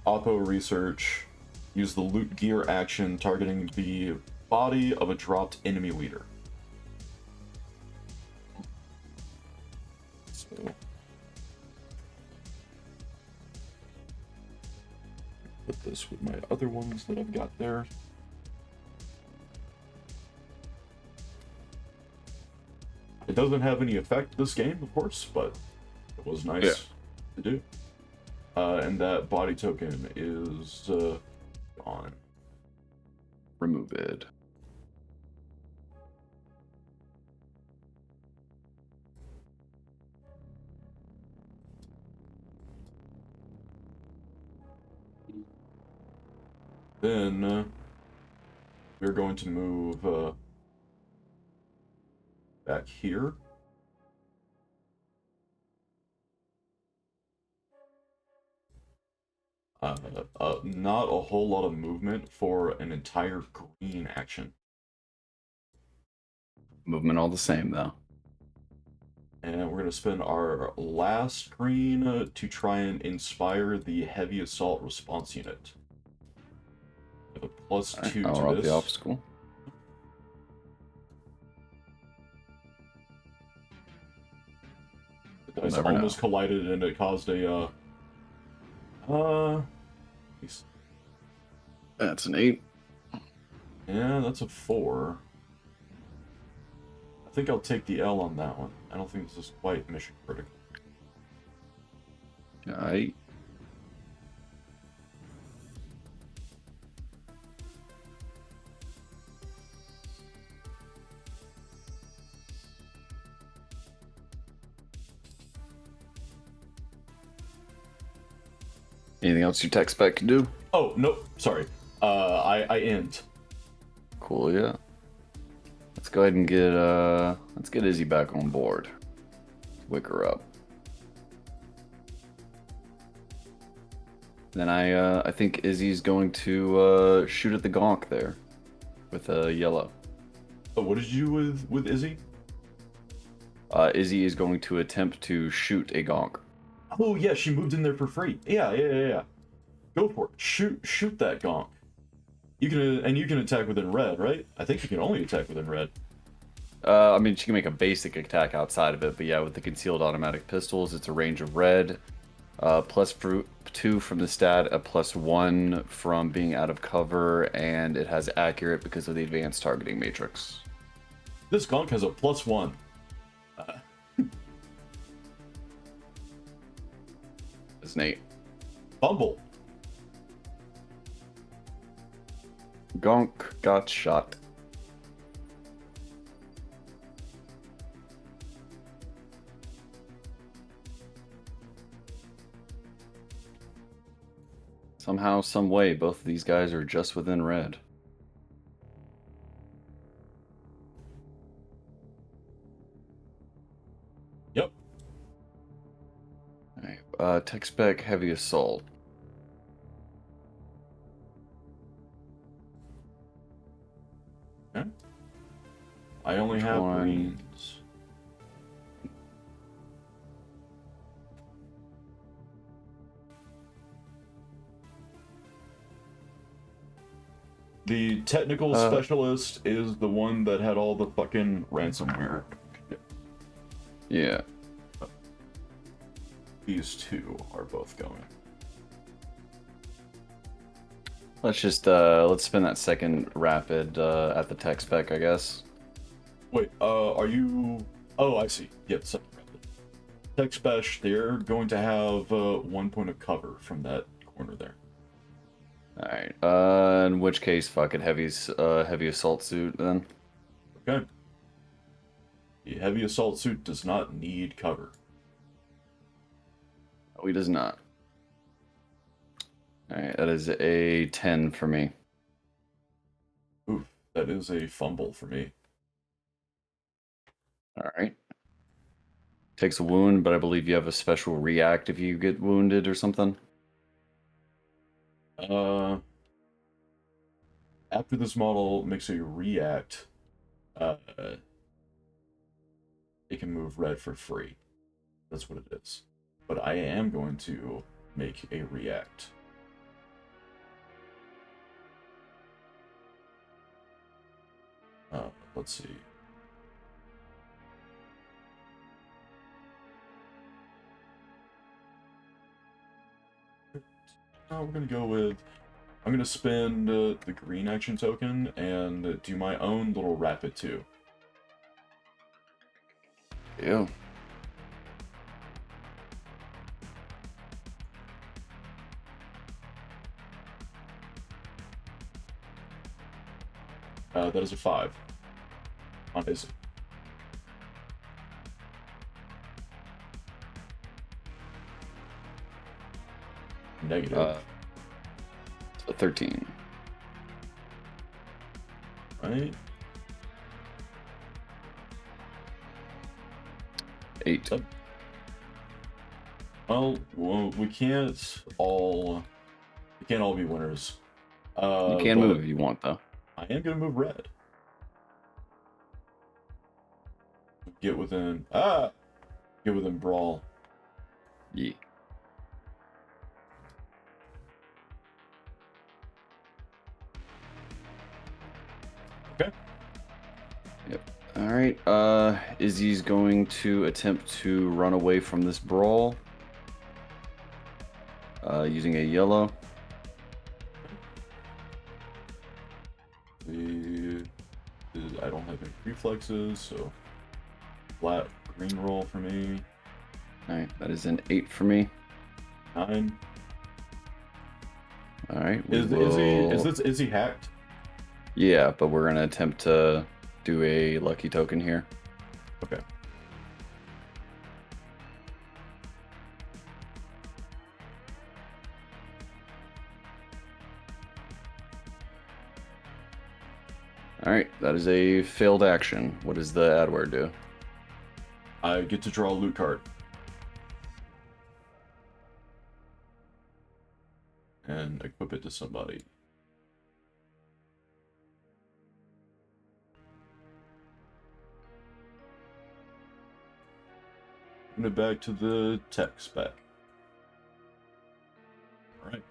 Speaker 1: Auto research. Use the loot gear action targeting the body of a dropped enemy leader. So, put this with my other ones that I've got there. It doesn't have any effect this game, of course, but it was nice to do. And that body token is gone.
Speaker 2: Remove it.
Speaker 1: Then we're going to move back here. Not a whole lot of movement for an entire green action.
Speaker 2: Movement all the same, though.
Speaker 1: And we're going to spend our last green to try and inspire the heavy assault response unit. With a +2
Speaker 2: I'll
Speaker 1: to
Speaker 2: roll
Speaker 1: this.
Speaker 2: the obstacle.
Speaker 1: The dice almost collided and it caused a
Speaker 2: That's an 8.
Speaker 1: yeah, that's a 4. I think I'll take the L on that one. I don't think this is quite mission critical.
Speaker 2: Alright. Anything else your tech spec can do?
Speaker 1: Oh, no, sorry. I end.
Speaker 2: Cool, yeah. Let's go ahead and get Izzy back on board. Wake her up. Then I think Izzy's going to shoot at the gonk there with a yellow.
Speaker 1: Oh, what did you do with Izzy?
Speaker 2: Izzy is going to attempt to shoot a gonk.
Speaker 1: Oh yeah, she moved in there for free. Yeah. Go for it. Shoot that gonk. You can attack within red, right? I think you can only attack within red.
Speaker 2: I mean, she can make a basic attack outside of it, but yeah, with the concealed automatic pistols, it's a range of red. +2 from the stat, a +1 from being out of cover, and it has accurate because of the advanced targeting matrix.
Speaker 1: This gonk has a +1.
Speaker 2: It's Nate.
Speaker 1: Fumble.
Speaker 2: Gonk got shot. Somehow, some way, both of these guys are just within red.
Speaker 1: Yep.
Speaker 2: Alright, tech spec heavy assault.
Speaker 1: Okay. I only
Speaker 2: Which
Speaker 1: have
Speaker 2: one?
Speaker 1: greens. The technical specialist is the one that had all the fucking ransomware.
Speaker 2: Yeah.
Speaker 1: These two are both going.
Speaker 2: Let's just let's spin that second rapid at the tech spec, I guess.
Speaker 1: Wait, are you... Oh, I see. Yep, second rapid. Tech Special, they're going to have 1 point of cover from that corner there.
Speaker 2: Alright, in which case, fuck it, heavy assault suit then.
Speaker 1: Okay. The heavy assault suit does not need cover.
Speaker 2: Oh, he does not. Alright, that is a 10 for me.
Speaker 1: Oof, that is a fumble for me.
Speaker 2: Alright. Takes a wound, but I believe you have a special react if you get wounded or something.
Speaker 1: After this model makes a react, it can move red for free. That's what it is. But I am going to make a react. Let's see. We're gonna go with... I'm gonna spend the green action token and do my own little rapid too.
Speaker 2: Yeah.
Speaker 1: That is a 5 on AC. Negative.
Speaker 2: So 13.
Speaker 1: Right.
Speaker 2: 8.
Speaker 1: Well, we can't all be winners.
Speaker 2: You can move if you want, though.
Speaker 1: I am gonna move red. Get within brawl.
Speaker 2: Yeah.
Speaker 1: Okay.
Speaker 2: Yep. Alright, Izzy's going to attempt to run away from this brawl. Using a yellow.
Speaker 1: I don't have any reflexes, so flat green roll for me.
Speaker 2: Alright, that is an 8 for me.
Speaker 1: 9.
Speaker 2: Alright,
Speaker 1: is he hacked?
Speaker 2: Yeah, but we're gonna attempt to do a lucky token here.
Speaker 1: Okay.
Speaker 2: Alright, that is a failed action. What does the adware do?
Speaker 1: I get to draw a loot card. And equip it to somebody. Bring it back to the tech spec. Alright.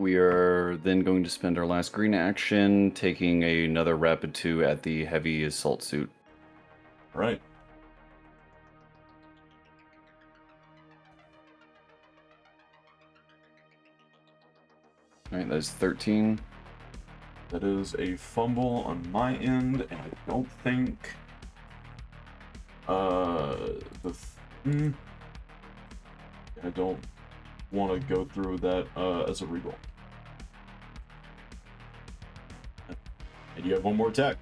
Speaker 2: We are then going to spend our last green action, taking another rapid 2 at the heavy assault suit.
Speaker 1: Alright.
Speaker 2: Alright, that is 13.
Speaker 1: That is a fumble on my end, and I don't think I don't want to go through that as a reroll. And you have one more attack.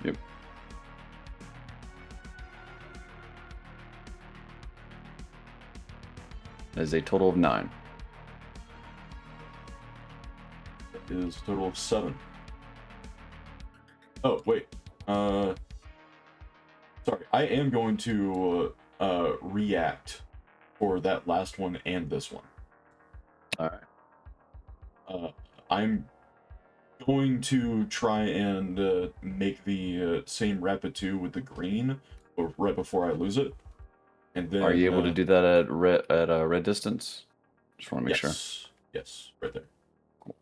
Speaker 2: Yep. That is a total of 9.
Speaker 1: That is a total of 7. Oh, wait. Sorry. I am going to react for that last one and this one.
Speaker 2: Alright.
Speaker 1: I'm going to try and make the same rapid 2 with the green right before I lose it. And then,
Speaker 2: Are you able to do that at red distance? Just want to make sure.
Speaker 1: Yes, right there.
Speaker 2: Cool.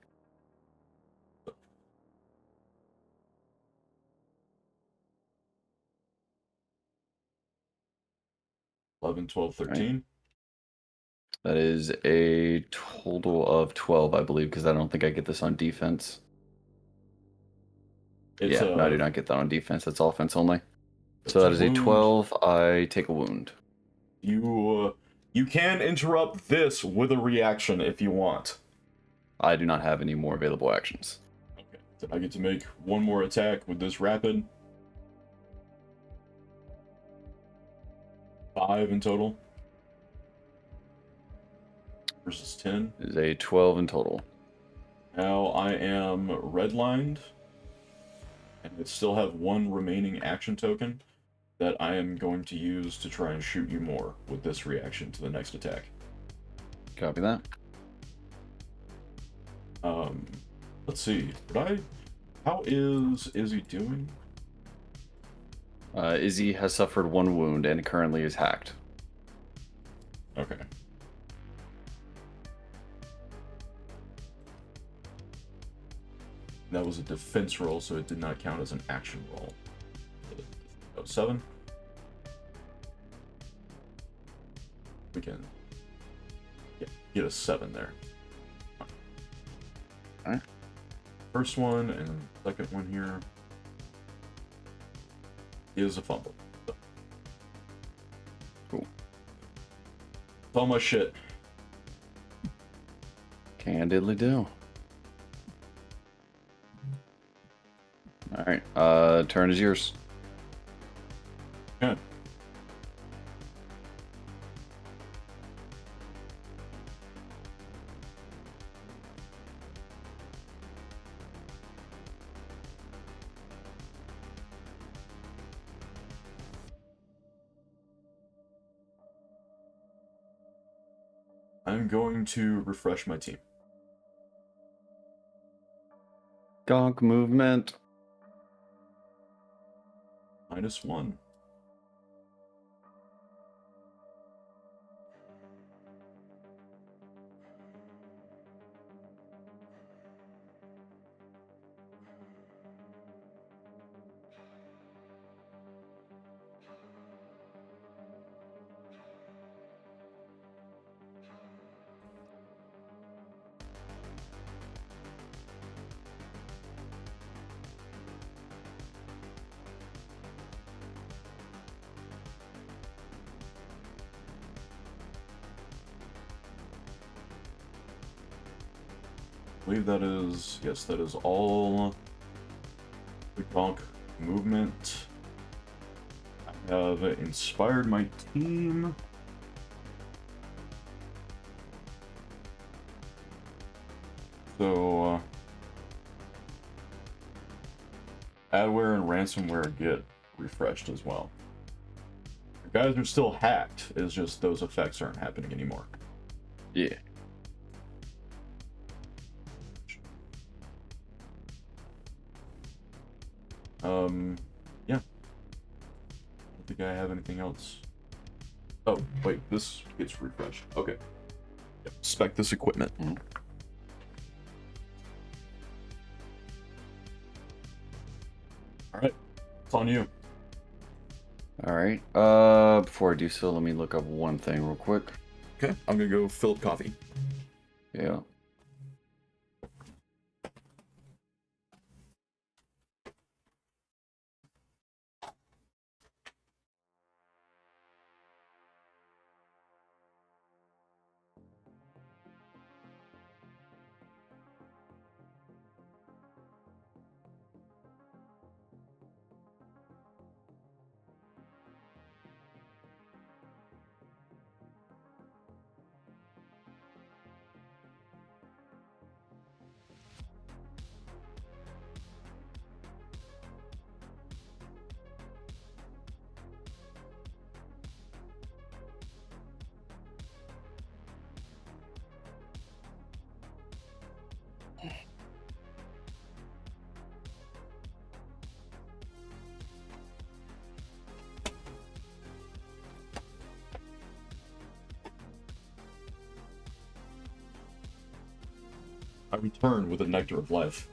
Speaker 1: 11, 12, 13.
Speaker 2: Right. That is a total of 12, I believe, because I don't think I get this on defense. No, I do not get that on defense. That's offense only. So that is a 12. I take a wound.
Speaker 1: You can interrupt this with a reaction if you want.
Speaker 2: I do not have any more available actions.
Speaker 1: Okay. Then I get to make one more attack with this rapid. 5 in total. Versus 10.
Speaker 2: It is a 12 in total.
Speaker 1: Now I am redlined. And I still have one remaining action token that I am going to use to try and shoot you more with this reaction to the next attack.
Speaker 2: Copy that.
Speaker 1: Let's see. How is Izzy doing?
Speaker 2: Izzy has suffered 1 wound and currently is hacked.
Speaker 1: Okay. That was a defense roll, so it did not count as an action roll. 7. We can get a 7 there.
Speaker 2: Alright.
Speaker 1: First one and second one here is a fumble. So.
Speaker 2: Cool.
Speaker 1: It's all my shit.
Speaker 2: Candidly do. Alright, turn is yours.
Speaker 1: Okay. I'm going to refresh my team.
Speaker 2: Gonk movement.
Speaker 1: -1. I believe that is, yes, that is all the Gonk movement. I have inspired my team. So, adware and ransomware get refreshed as well. The guys are still hacked, it's just those effects aren't happening anymore.
Speaker 2: Yeah.
Speaker 1: Yeah. I don't think I have anything else. Oh, wait, this gets refreshed. Okay. Yep. Spec this equipment. Alright, it's on you.
Speaker 2: Alright, before I do so, let me look up one thing real quick.
Speaker 1: Okay, I'm gonna go fill up coffee.
Speaker 2: Yeah.
Speaker 1: I return with a nectar of life.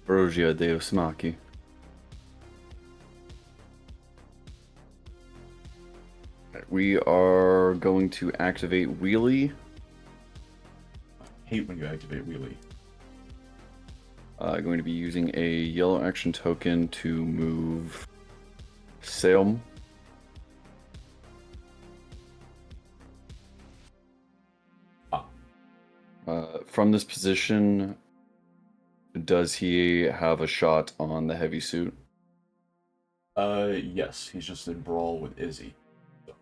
Speaker 2: Brogia Deus Maki. We are going to activate Wheelie.
Speaker 1: I hate when you activate Wheelie.
Speaker 2: Going to be using a yellow action token to move Salem. From this position, does he have a shot on the heavy suit?
Speaker 1: Yes, he's just in brawl with Izzy. So.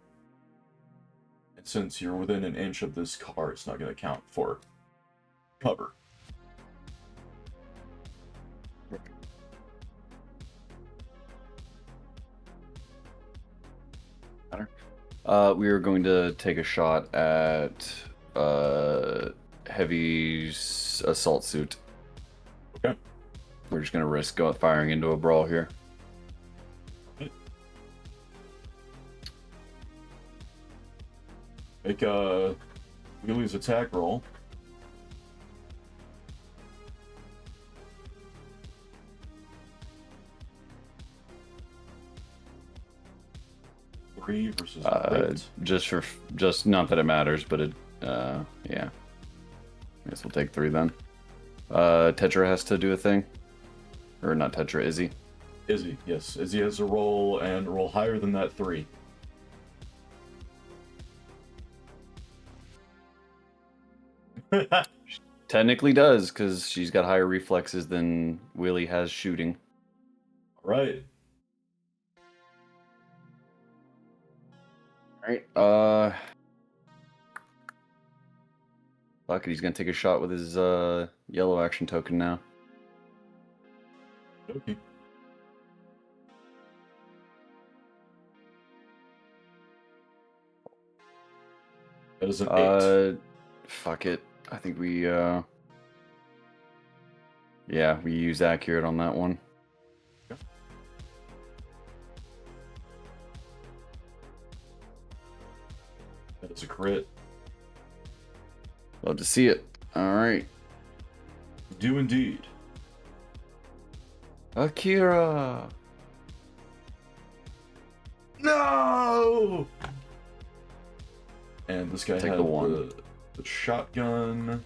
Speaker 1: And since you're within an inch of this car, it's not going to count for cover.
Speaker 2: We are going to take a shot at Heavy's assault suit.
Speaker 1: Okay.
Speaker 2: We're just going to risk firing into a brawl here.
Speaker 1: Make Wheelie's attack roll. Three versus
Speaker 2: just not that it matters, but it yeah. I guess we'll take 3 then. Tetra has to do a thing. Or not Tetra, Izzy.
Speaker 1: Izzy, yes. Izzy has a roll and roll higher than that 3.
Speaker 2: Technically does, because she's got higher reflexes than Wheelie has shooting.
Speaker 1: Right.
Speaker 2: Alright, fuck it, he's gonna take a shot with his yellow action token now.
Speaker 1: Okay. That is an 8.
Speaker 2: Fuck it. I think we yeah, we use accurate on that one.
Speaker 1: Okay. That is a crit.
Speaker 2: Love to see it. Alright.
Speaker 1: Do indeed.
Speaker 2: Akira!
Speaker 1: No! And this guy
Speaker 2: Take
Speaker 1: had
Speaker 2: the 1.
Speaker 1: The shotgun.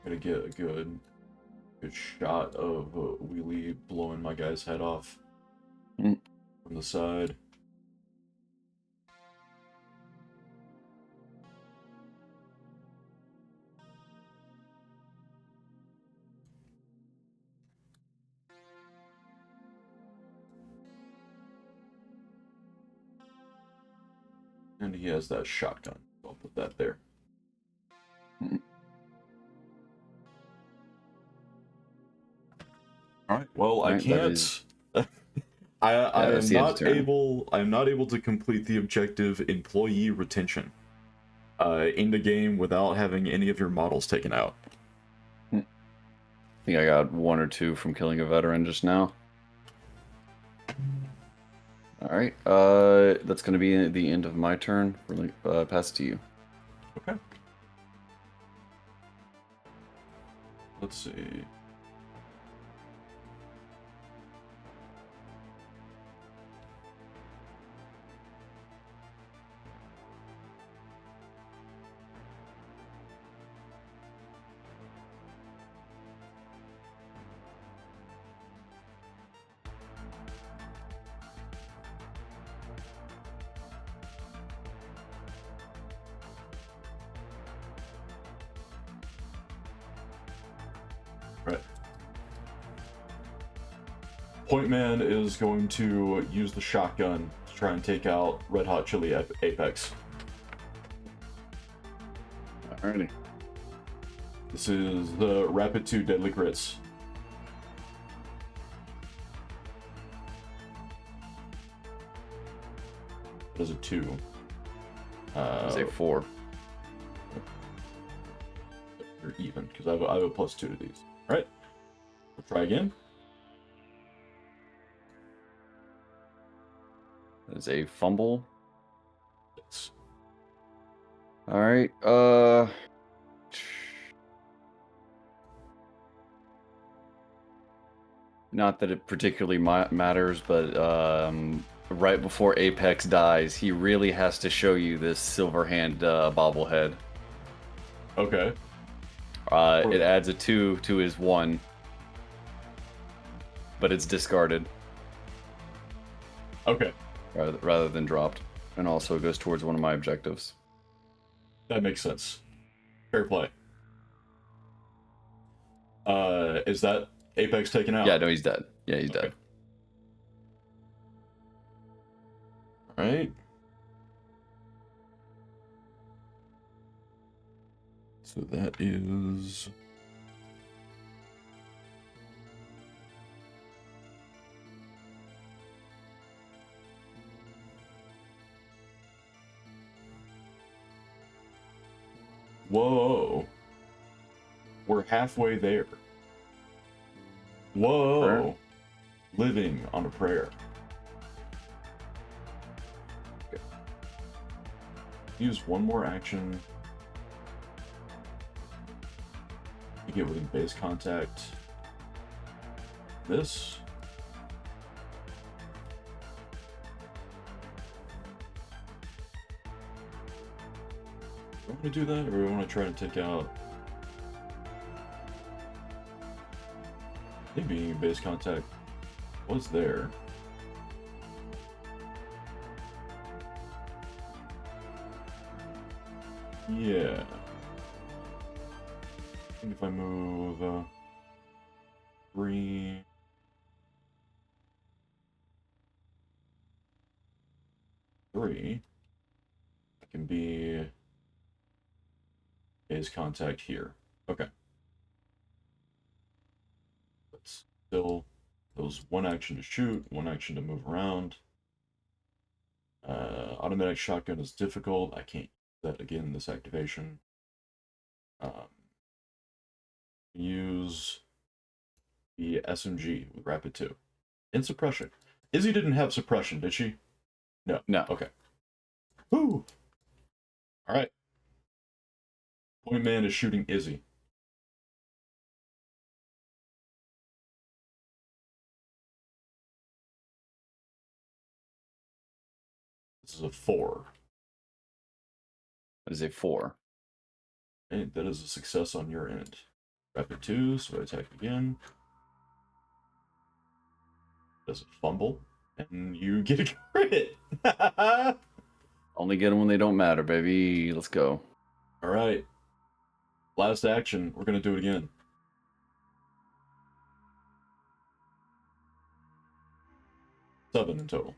Speaker 1: Gonna get a good shot of Wheelie blowing my guy's head off from the side. And he has that shotgun. I'll put that there. All right. Well, I can't. I am not able. I am not able to complete the objective employee retention in the game without having any of your models taken out.
Speaker 2: I think I got 1 or 2 from killing a veteran just now. Alright, that's going to be the end of my turn. Really, pass it to you.
Speaker 1: Okay. Let's see. Right. Point Man is going to use the shotgun to try and take out Red Hot Chili Apex.
Speaker 2: Alrighty.
Speaker 1: This is the Rapid 2 Deadly Crits. That is a 2.
Speaker 2: Say 4.
Speaker 1: You're even, because I have a +2 to these. Right. Try again.
Speaker 2: That is a fumble.
Speaker 1: Yes.
Speaker 2: All right. Not that it particularly matters, but right before Apex dies, he really has to show you this silver hand bobblehead.
Speaker 1: Okay.
Speaker 2: It adds a 2 to his 1, but it's discarded.
Speaker 1: Okay.
Speaker 2: Rather than dropped, and also goes towards one of my objectives.
Speaker 1: That makes sense. Fair play. Is that Apex taken out?
Speaker 2: Yeah, no, he's dead. Yeah, he's dead.
Speaker 1: All right. So that is... Whoa. We're halfway there. Whoa.
Speaker 2: Prayer?
Speaker 1: Living on a prayer. Okay. Use one more action to get within base contact. This. Do I want to do that, or do I want to try to take out... Maybe base contact was there. Yeah. I think if I move 3... I can be base contact here. Okay. But still, those one action to shoot, one action to move around. Automatic shotgun is difficult. I can't use that again in this activation. Use the SMG with Rapid 2. In suppression. Izzy didn't have suppression, did she? No.
Speaker 2: No.
Speaker 1: Okay. Woo! Alright. Point man is shooting Izzy. This is a 4.
Speaker 2: That is a 4.
Speaker 1: And that is a success on your end. Rapid 2, so I attack again. Does a fumble, and you get a crit!
Speaker 2: Only get them when they don't matter, baby. Let's go.
Speaker 1: Alright. Last action, we're gonna do it again. Seven in total.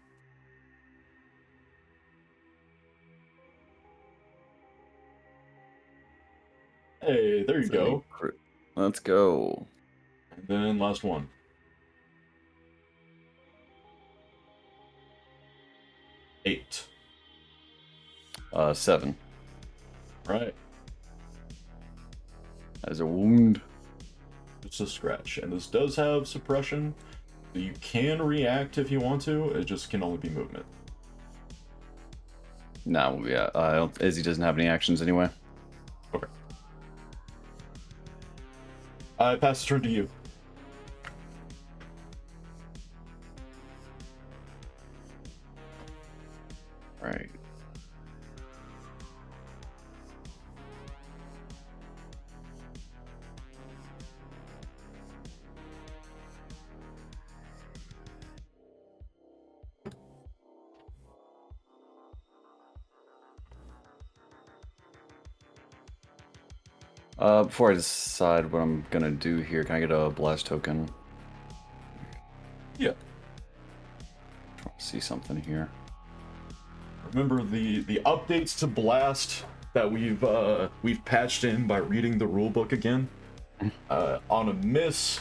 Speaker 1: Hey, there you go.
Speaker 2: Let's go.
Speaker 1: And then last one. 8.
Speaker 2: 7.
Speaker 1: Right.
Speaker 2: As a wound.
Speaker 1: It's a scratch. And this does have suppression. So you can react if you want to. It just can only be movement.
Speaker 2: No, yeah. Izzy doesn't have any actions anyway.
Speaker 1: Okay. I pass the turn to you.
Speaker 2: Right. Before I decide what I'm gonna do here, can I get a blast token?
Speaker 1: Yeah.
Speaker 2: See something here.
Speaker 1: Remember the updates to Blast that we've patched in by reading the rulebook again? On a miss,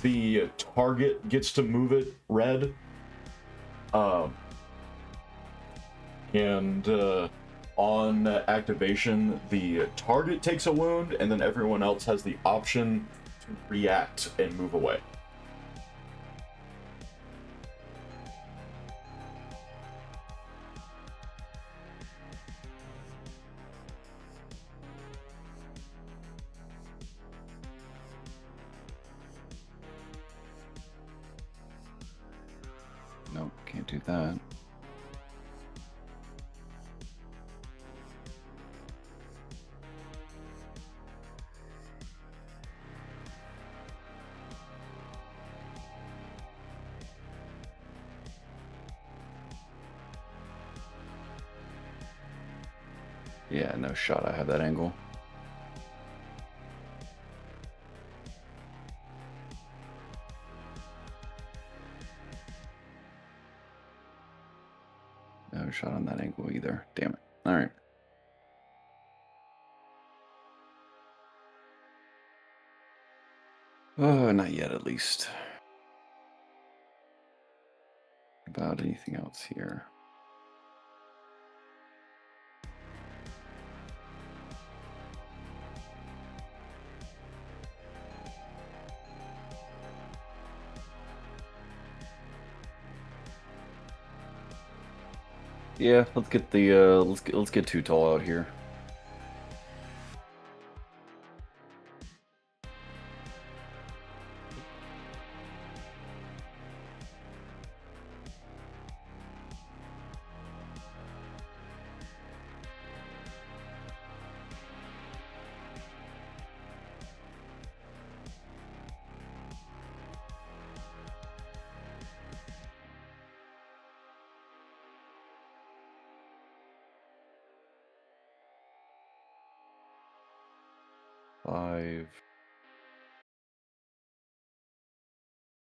Speaker 1: the target gets to move it red. On activation, the target takes a wound, and then everyone else has the option to react and move away.
Speaker 2: that. Yeah, no shot I have that angle. No shot on that angle either. Damn it. All right. Oh, not yet, at least. About anything else here? Yeah, let's get the let's get too tall out here. Five,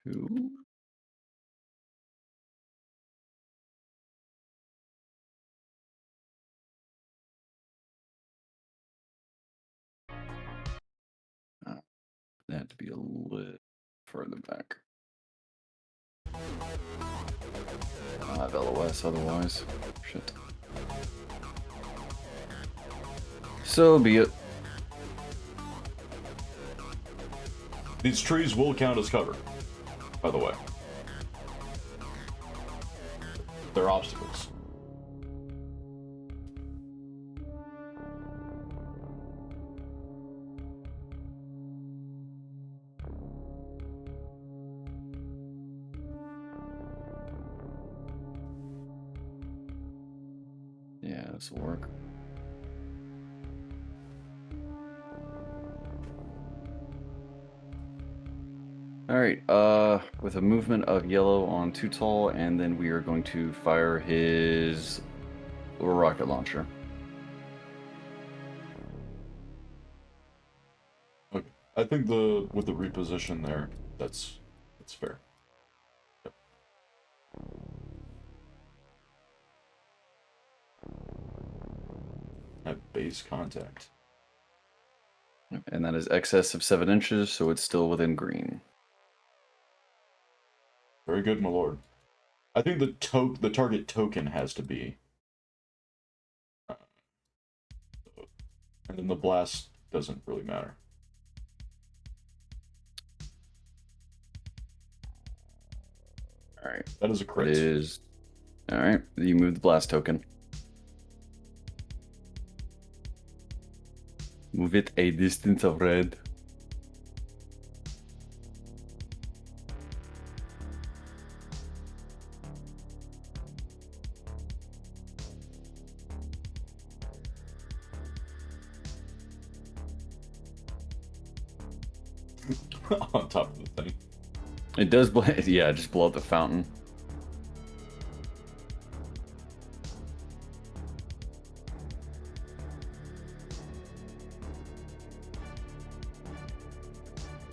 Speaker 2: two. That had to be a little further back. I have LOS otherwise. Shit. So be it.
Speaker 1: These trees will count as cover, by the way. They're obstacles.
Speaker 2: Yeah, this will work. All right, with a movement of yellow on too tall, and then we are going to fire his rocket launcher.
Speaker 1: Okay. I think with the reposition there, that's fair. Yep. At base contact.
Speaker 2: And that is excess of 7 inches, so it's still within green.
Speaker 1: Very good, my lord. I think the target token has to be. And then the blast doesn't really matter.
Speaker 2: All right.
Speaker 1: That is a crit.
Speaker 2: It is. All right, you move the blast token. Move it a distance of red.
Speaker 1: On top of the thing.
Speaker 2: It does, yeah, just blow up the fountain.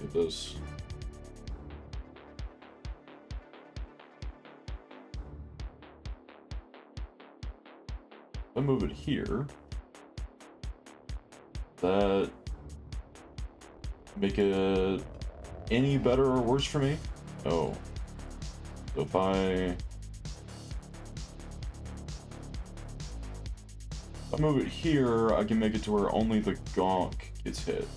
Speaker 1: It does. I move it here. That make it any better or worse for me? Oh. So if I move it here, I can make it to where only the gonk gets hit.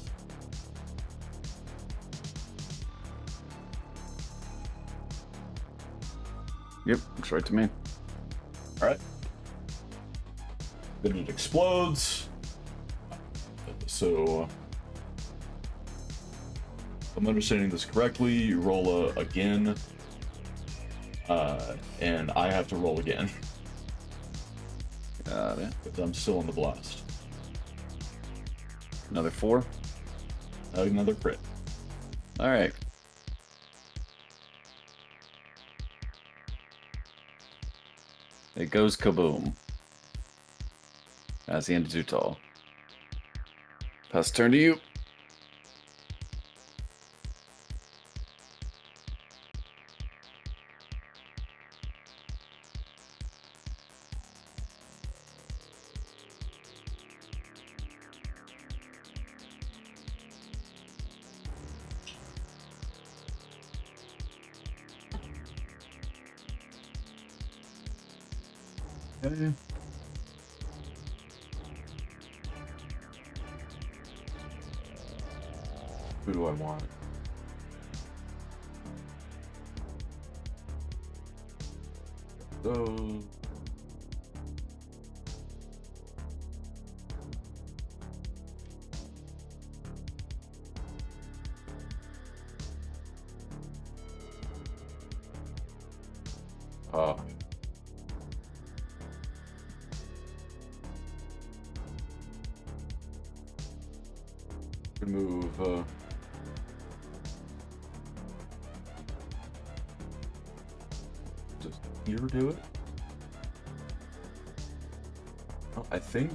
Speaker 2: Yep, looks right to me.
Speaker 1: Alright. Then it explodes. So, if I'm understanding this correctly, you roll again. And I have to roll again.
Speaker 2: Got it.
Speaker 1: Because I'm still in the blast.
Speaker 2: Another 4.
Speaker 1: Another crit.
Speaker 2: All right. It goes kaboom. That's the end of too tall. Pass turn to you.
Speaker 1: Okay. Who do I want? Those. Move. Does here do it? Oh, I think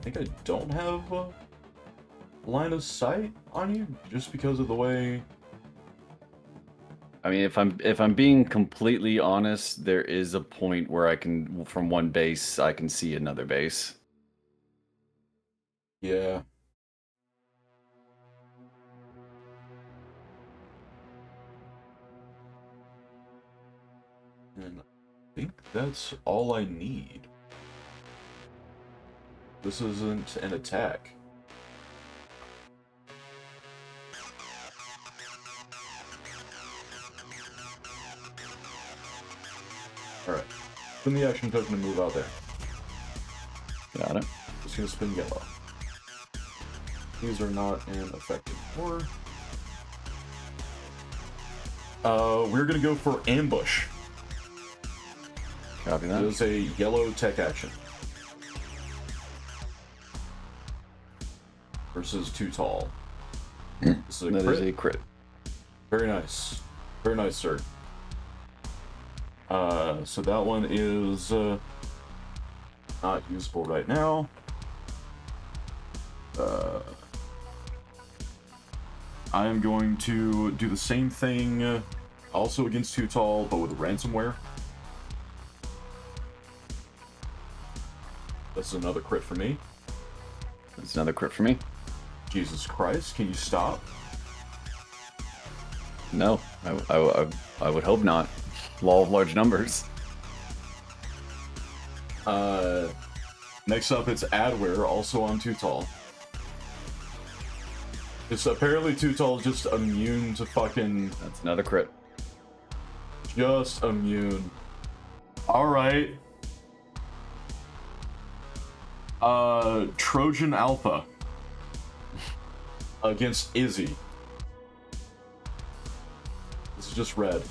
Speaker 1: I don't have line of sight on you just because of the way.
Speaker 2: I mean, if I'm being completely honest, there is a point where I can, from one base, I can see another base.
Speaker 1: Yeah. And I think that's all I need. This isn't an attack. Alright. Spin the action token to move out there.
Speaker 2: Got it.
Speaker 1: Just gonna spin yellow. These are not an effective war. We're gonna go for ambush.
Speaker 2: Copy that.
Speaker 1: It is a yellow tech action. Versus too tall. This is a
Speaker 2: That
Speaker 1: crit.
Speaker 2: is a crit.
Speaker 1: Very nice. Very nice, sir. So that one is not usable right now. I am going to do the same thing, also against too tall, but with ransomware. That's another crit for me.
Speaker 2: That's another crit for me.
Speaker 1: Jesus Christ, can you stop?
Speaker 2: No, I would hope not. Law of large numbers.
Speaker 1: Next up, it's Adware, also on too tall. It's apparently too tall, just immune to fucking.
Speaker 2: That's another crit.
Speaker 1: Just immune. Alright. Trojan Alpha. Against Izzy. This is just red.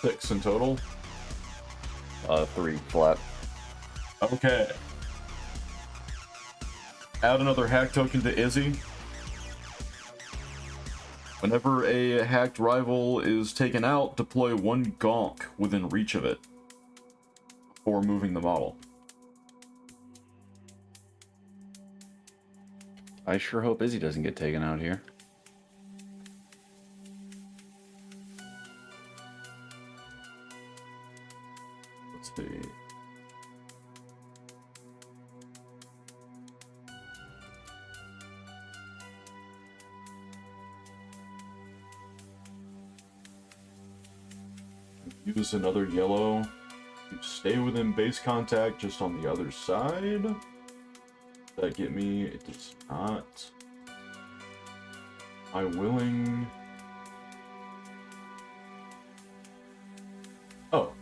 Speaker 1: 6 in total.
Speaker 2: 3 flat.
Speaker 1: Okay. Add another hack token to Izzy. Whenever a hacked rival is taken out, deploy 1 gonk within reach of it before moving the model.
Speaker 2: I sure hope Izzy doesn't get taken out here.
Speaker 1: Let's see. Use another yellow. You stay within base contact just on the other side. Does that get me? It does not. Am I willing? Oh.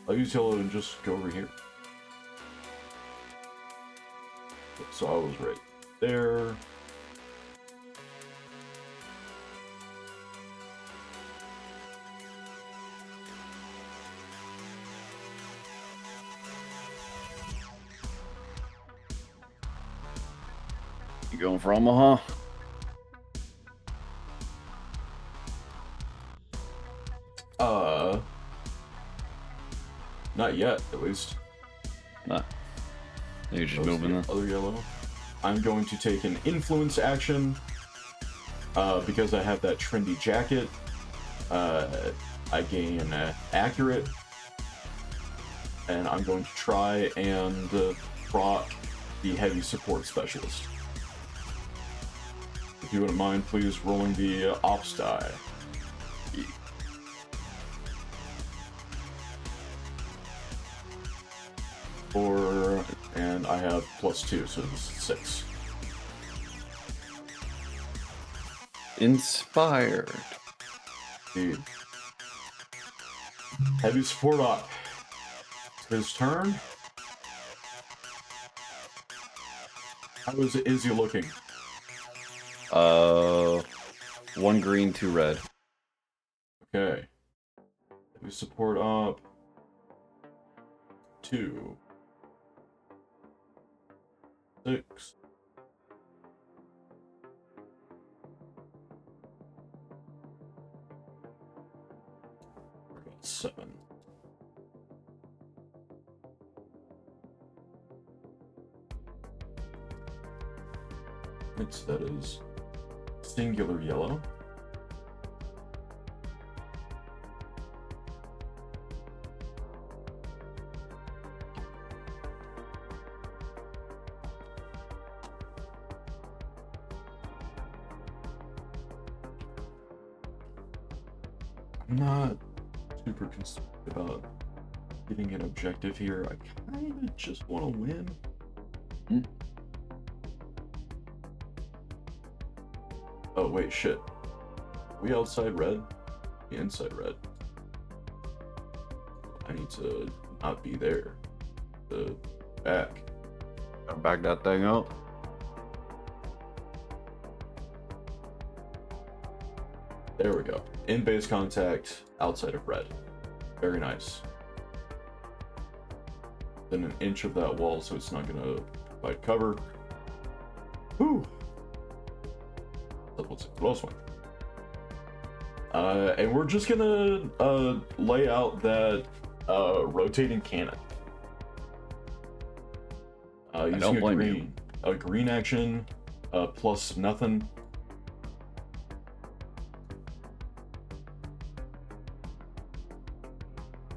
Speaker 1: I'll use yellow and just go over here. So I was right there.
Speaker 2: going for Omaha?
Speaker 1: Not yet, at least.
Speaker 2: Nah. You're just
Speaker 1: Those
Speaker 2: moving
Speaker 1: the other yellow. I'm going to take an influence action. Because I have that trendy jacket. I gain accurate. And I'm going to try and proc the heavy support specialist. If you wouldn't mind, please rolling the ops die. And I have +2, so it's 6.
Speaker 2: Inspired.
Speaker 1: Dude. Heavy support op. It's his turn. How is he looking?
Speaker 2: 1 green, 2 red.
Speaker 1: Okay. Heavy support op. 2. 6. We're about 7. That is singular yellow. I'm not super concerned about getting an objective here. I kind of just want to win. Oh, wait, shit. We outside red? The inside red. I need to not be there. Back.
Speaker 2: Back that thing up.
Speaker 1: There we go. In base contact, outside of red. Very nice. Then an inch of that wall, so it's not gonna provide cover. Whew. That was a close one. And we're just gonna lay out that rotating cannon. Using a green action plus nothing.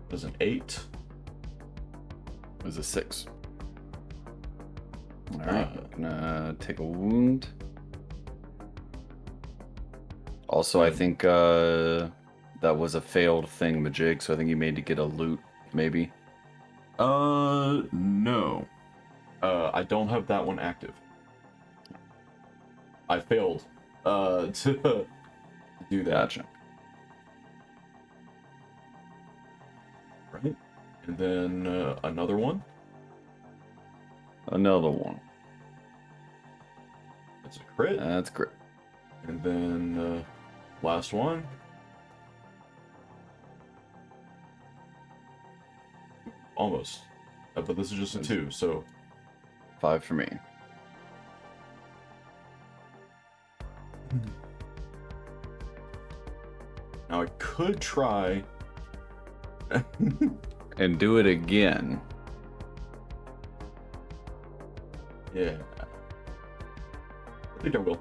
Speaker 1: There's an 8.
Speaker 2: There's a 6. Alright, gonna take a wound. Also, I think that was a failed thingamajig, so I think you made to get a loot, maybe.
Speaker 1: No. I don't have that one active. I failed to do that.
Speaker 2: Gotcha.
Speaker 1: Right. And then another one.
Speaker 2: Another one.
Speaker 1: That's a crit.
Speaker 2: That's crit.
Speaker 1: And then last one. Almost. But this is just a 2, so
Speaker 2: 5 for me.
Speaker 1: Now I could try
Speaker 2: and do it again.
Speaker 1: Yeah. I think I will.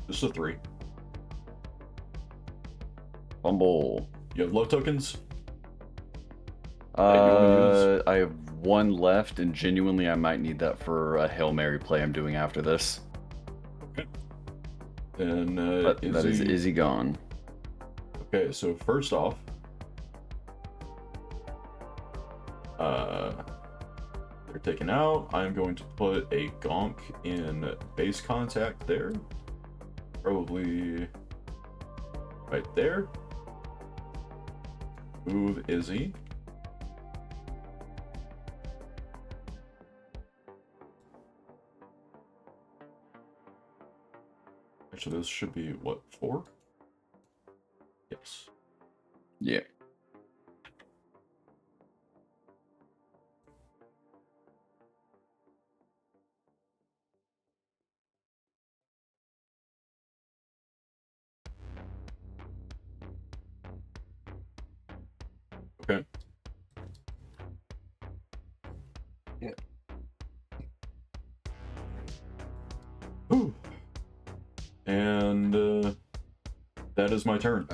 Speaker 1: Just a 3.
Speaker 2: Fumble.
Speaker 1: You have love tokens?
Speaker 2: I have 1 left, and genuinely I might need that for a Hail Mary play I'm doing after this.
Speaker 1: Okay. Then
Speaker 2: but that is Izzy gone.
Speaker 1: Okay, so first off, they're taken out. I'm going to put a gonk in base contact there. Probably right there. Move Izzy. Actually, this should be, what, 4? Yes.
Speaker 2: Yeah.
Speaker 1: Okay.
Speaker 3: Yeah.
Speaker 1: Ooh. And that is my turn.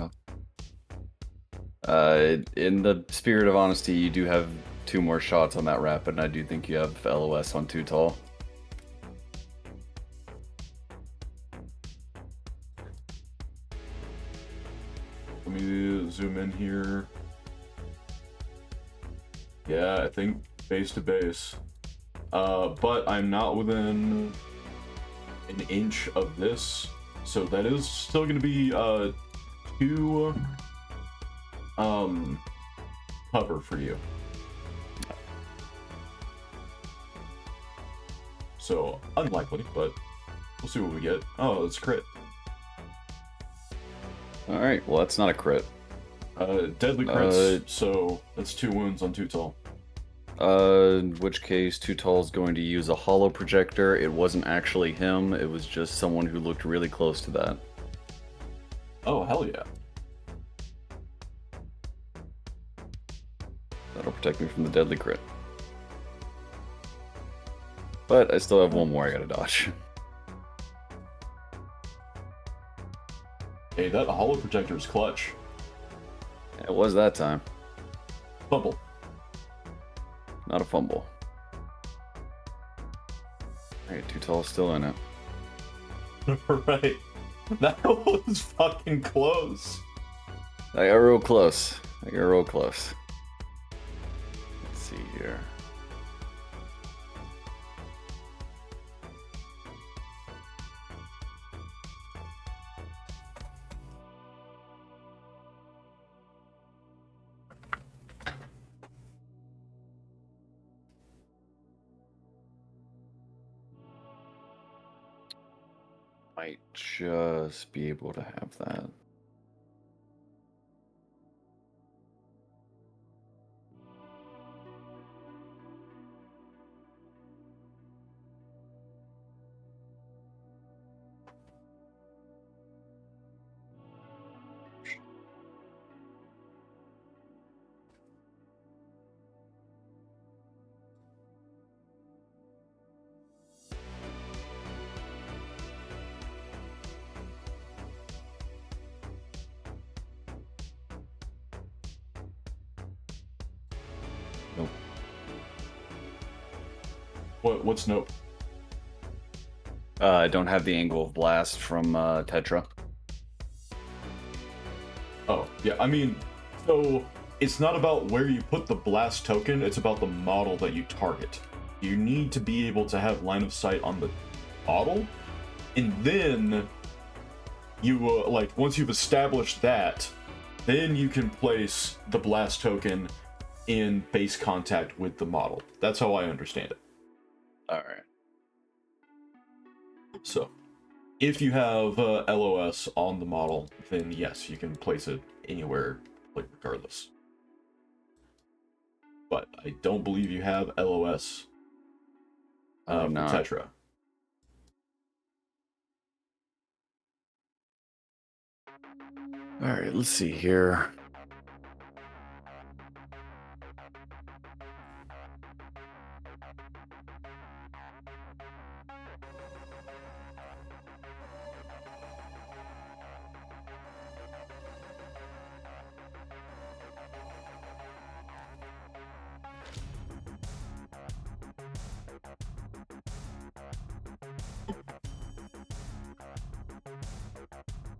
Speaker 2: In the spirit of honesty, you do have 2 more shots on that rapid, and I do think you have LOS on Too Tall.
Speaker 1: Let me zoom in here. Yeah, I think base to base. But I'm not within an inch of this, so that is still going to be 2 cover for you. So unlikely, but we'll see what we get. Oh, it's crit.
Speaker 2: All right, well that's not a crit.
Speaker 1: Deadly crits, so that's 2 wounds on Too Tall.
Speaker 2: In which case, Too Tall is going to use a hollow projector. It wasn't actually him, it was just someone who looked really close to that.
Speaker 1: Oh, hell yeah.
Speaker 2: That'll protect me from the deadly crit. But I still have 1 more I gotta dodge.
Speaker 1: Hey, that hollow projector is clutch.
Speaker 2: It was that time.
Speaker 1: Fumble.
Speaker 2: Not a fumble. Alright, Too Tall is still in it.
Speaker 1: Right. That was fucking close.
Speaker 2: I got real close. Let's see here. Might just be able to have that. Nope.
Speaker 1: What's nope?
Speaker 2: I don't have the angle of blast from Tetra.
Speaker 1: Oh, yeah, I mean, so it's not about where you put the blast token, it's about the model that you target. You need to be able to have line of sight on the model, and then you, like, once you've established that, then you can place the blast token in base contact with the model. That's how I understand it.
Speaker 2: Alright.
Speaker 1: So, if you have LOS on the model, then yes, you can place it anywhere, like, regardless. But I don't believe you have LOS for Tetra.
Speaker 2: Alright, let's see here.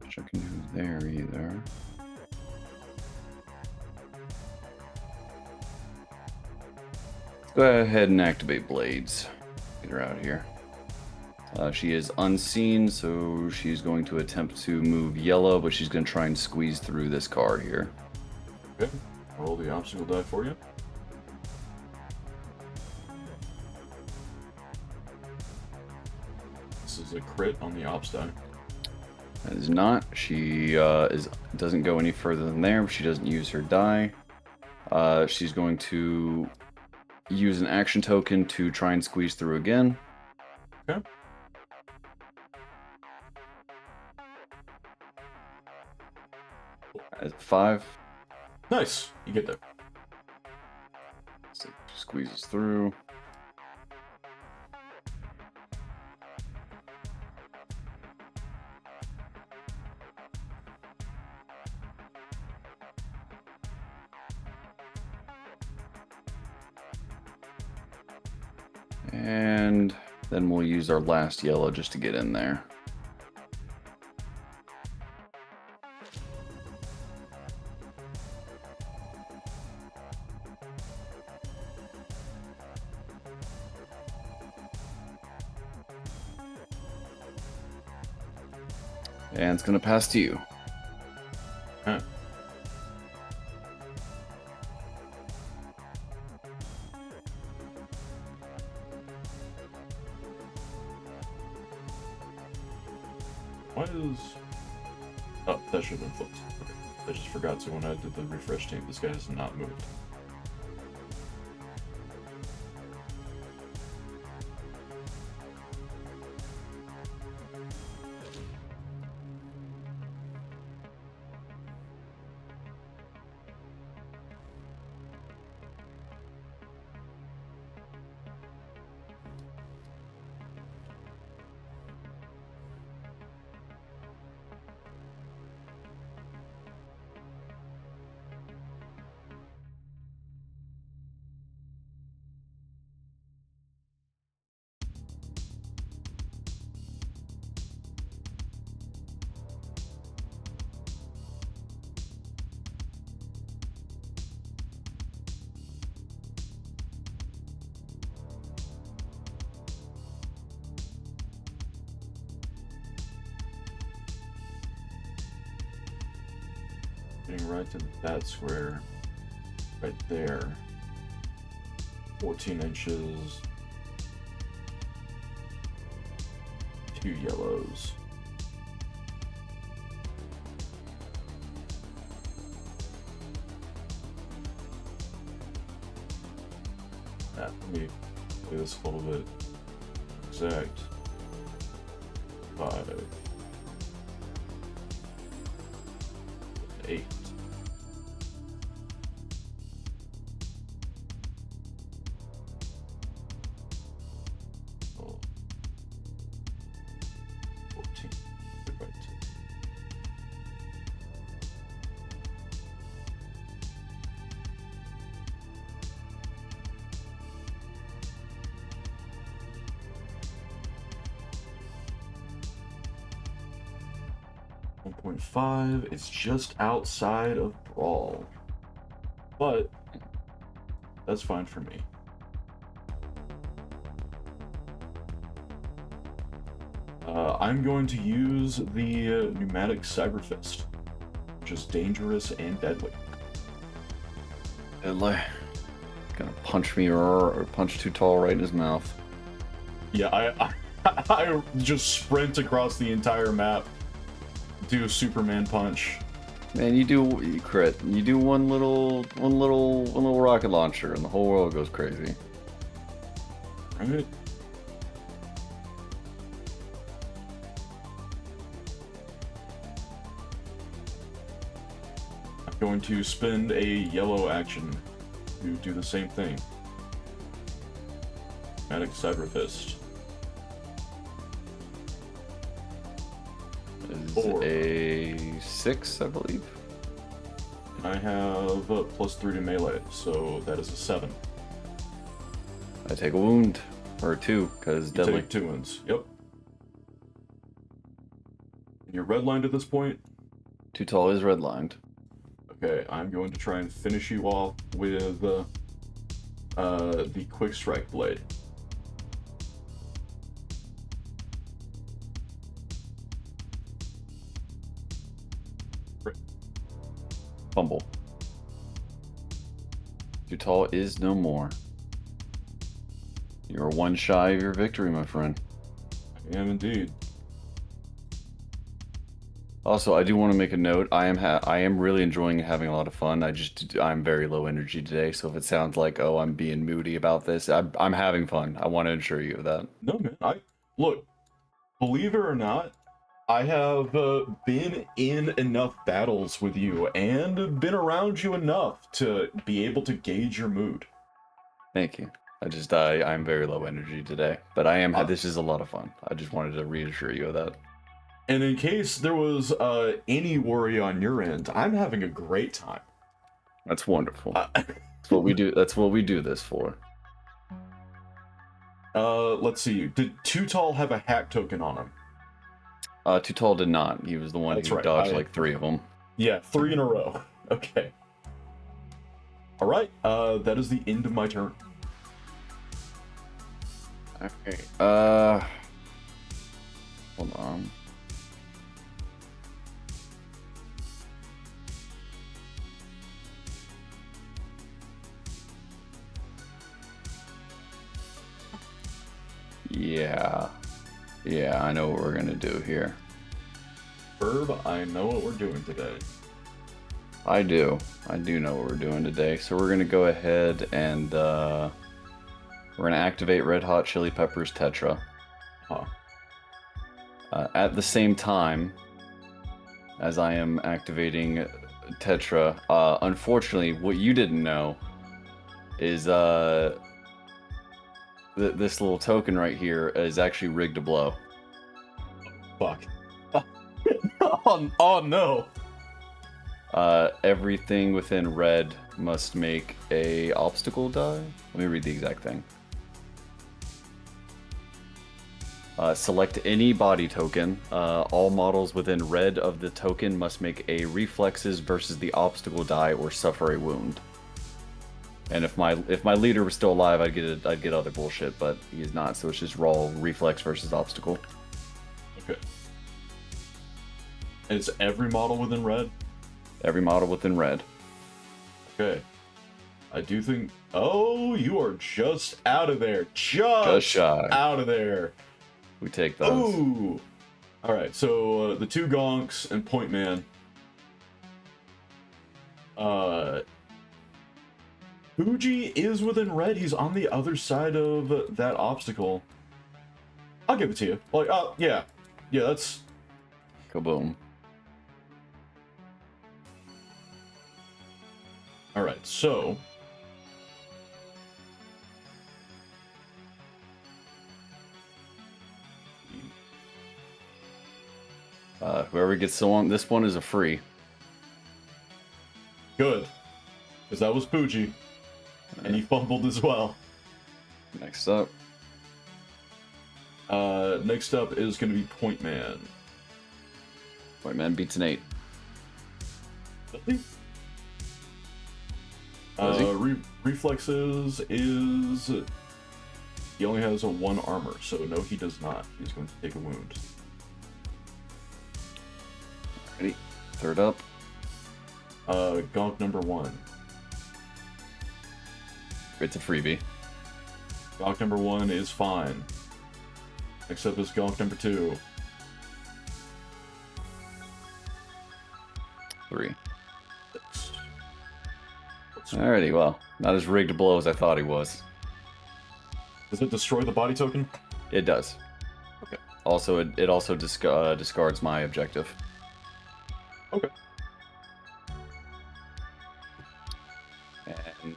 Speaker 2: Checking who's there either. Go ahead and activate Blades. Get her out of here. She is unseen, so she's going to attempt to move yellow, but she's going to try and squeeze through this car here.
Speaker 1: Okay, roll the obstacle die for you. This is a crit on the ops die.
Speaker 2: That is not. She doesn't go any further than there. She doesn't use her die. She's going to use an action token to try and squeeze through again.
Speaker 1: Okay.
Speaker 2: At 5.
Speaker 1: Nice. You get there.
Speaker 2: So squeezes through. And then we'll use our last yellow just to get in there. And it's going to pass to you.
Speaker 1: Huh. Why is... Oh, that should have been flipped. Okay. I just forgot to when I did the refresh team. This guy has not moved. Getting right to that square, right there. 14 inches. 2 yellows. Let me play this a little bit. Exact. 5. 8. Oh. 14. Right. .5, it's just outside of Brawl. But that's fine for me. I'm going to use the pneumatic Cyber Fist, which is dangerous and deadly.
Speaker 2: Deadly. Gonna punch me or punch Too Tall right in his mouth.
Speaker 1: Yeah, I just sprint across the entire map, do a Superman punch.
Speaker 2: Man, you crit. You do one little rocket launcher, and the whole world goes crazy.
Speaker 1: Right. I'm going to spend a yellow action to do the same thing. Pneumatic Cyber Fist.
Speaker 2: Is a 6, I believe.
Speaker 1: I have +3 to melee, so that is a 7.
Speaker 2: I take a wound, or 2, because
Speaker 1: You
Speaker 2: deadly.
Speaker 1: take 2 wounds. Yep. You're redlined at this point.
Speaker 2: Too Tall is redlined.
Speaker 1: Okay, I'm going to try and finish you off with the Quick Strike Blade.
Speaker 2: Fumble. Too Tall is no more. You're one shy of your victory, my friend.
Speaker 1: I am indeed.
Speaker 2: Also, I do want to make a note. I am really enjoying having a lot of fun. I'm very low energy today, so if it sounds like, oh, I'm being moody about this, I'm having fun. I want to assure you of that.
Speaker 1: No, man. Look, believe it or not, I have been in enough battles with you and been around you enough to be able to gauge your mood.
Speaker 2: Thank you. I'm very low energy today, but I am.
Speaker 1: Ah.
Speaker 2: This is a lot of fun. I just wanted to reassure you of that.
Speaker 1: And in case there was any worry on your end, I'm having a great time.
Speaker 2: That's wonderful. That's what we do. That's what we do this for.
Speaker 1: Let's see. Did Too Tall have a hack token on him?
Speaker 2: Too Tall did not. He was the one
Speaker 1: That's
Speaker 2: who
Speaker 1: right.
Speaker 2: dodged like 3 of them.
Speaker 1: Yeah, 3 in a row. Okay. All right. That is the end of my turn.
Speaker 2: Okay. Hold on. Yeah, I know what we're gonna do here.
Speaker 1: Herb, I know what we're doing today.
Speaker 2: I do know what we're doing today. So we're gonna go ahead and we're gonna activate Red Hot Chili Peppers Tetra.
Speaker 1: Huh.
Speaker 2: At the same time as I am activating Tetra, unfortunately, what you didn't know is this little token right here is actually rigged to blow.
Speaker 1: Fuck. Oh no.
Speaker 2: Everything within red must make a obstacle die. Let me read the exact thing. Select any body token. All models within red of the token must make a reflexes versus the obstacle die or suffer a wound. And if my leader was still alive, I'd get other bullshit, but he is not, so it's just raw reflex versus obstacle.
Speaker 1: Okay. And it's every model within red?
Speaker 2: Every model within red.
Speaker 1: Okay. I do think... Oh, you are just out of there. Just
Speaker 2: shy.
Speaker 1: Out of there.
Speaker 2: We take those.
Speaker 1: Ooh! Alright, so the 2 gonks and Point Man. Fuji is within red. He's on the other side of that obstacle. I'll give it to you. Like, yeah. Yeah, that's...
Speaker 2: Kaboom.
Speaker 1: Alright, so...
Speaker 2: Whoever gets the one, this one is a free.
Speaker 1: Good. Because that was Fuji. And he fumbled as well.
Speaker 2: Next up.
Speaker 1: Next up is going to be Point Man.
Speaker 2: Point Man beats an 8.
Speaker 1: Does he? Reflexes is... He only has a 1 armor, so no, he does not. He's going to take a wound.
Speaker 2: Ready? Third up.
Speaker 1: Gonk number 1.
Speaker 2: It's a freebie.
Speaker 1: Gonk number 1 is fine. Next up is Gonk number 2.
Speaker 2: 3.
Speaker 1: 6.
Speaker 2: Alrighty, well, not as rigged to blow as I thought he was.
Speaker 1: Does it destroy the body token?
Speaker 2: It does.
Speaker 1: Okay.
Speaker 2: Also, it also discards my objective.
Speaker 1: Okay.
Speaker 2: And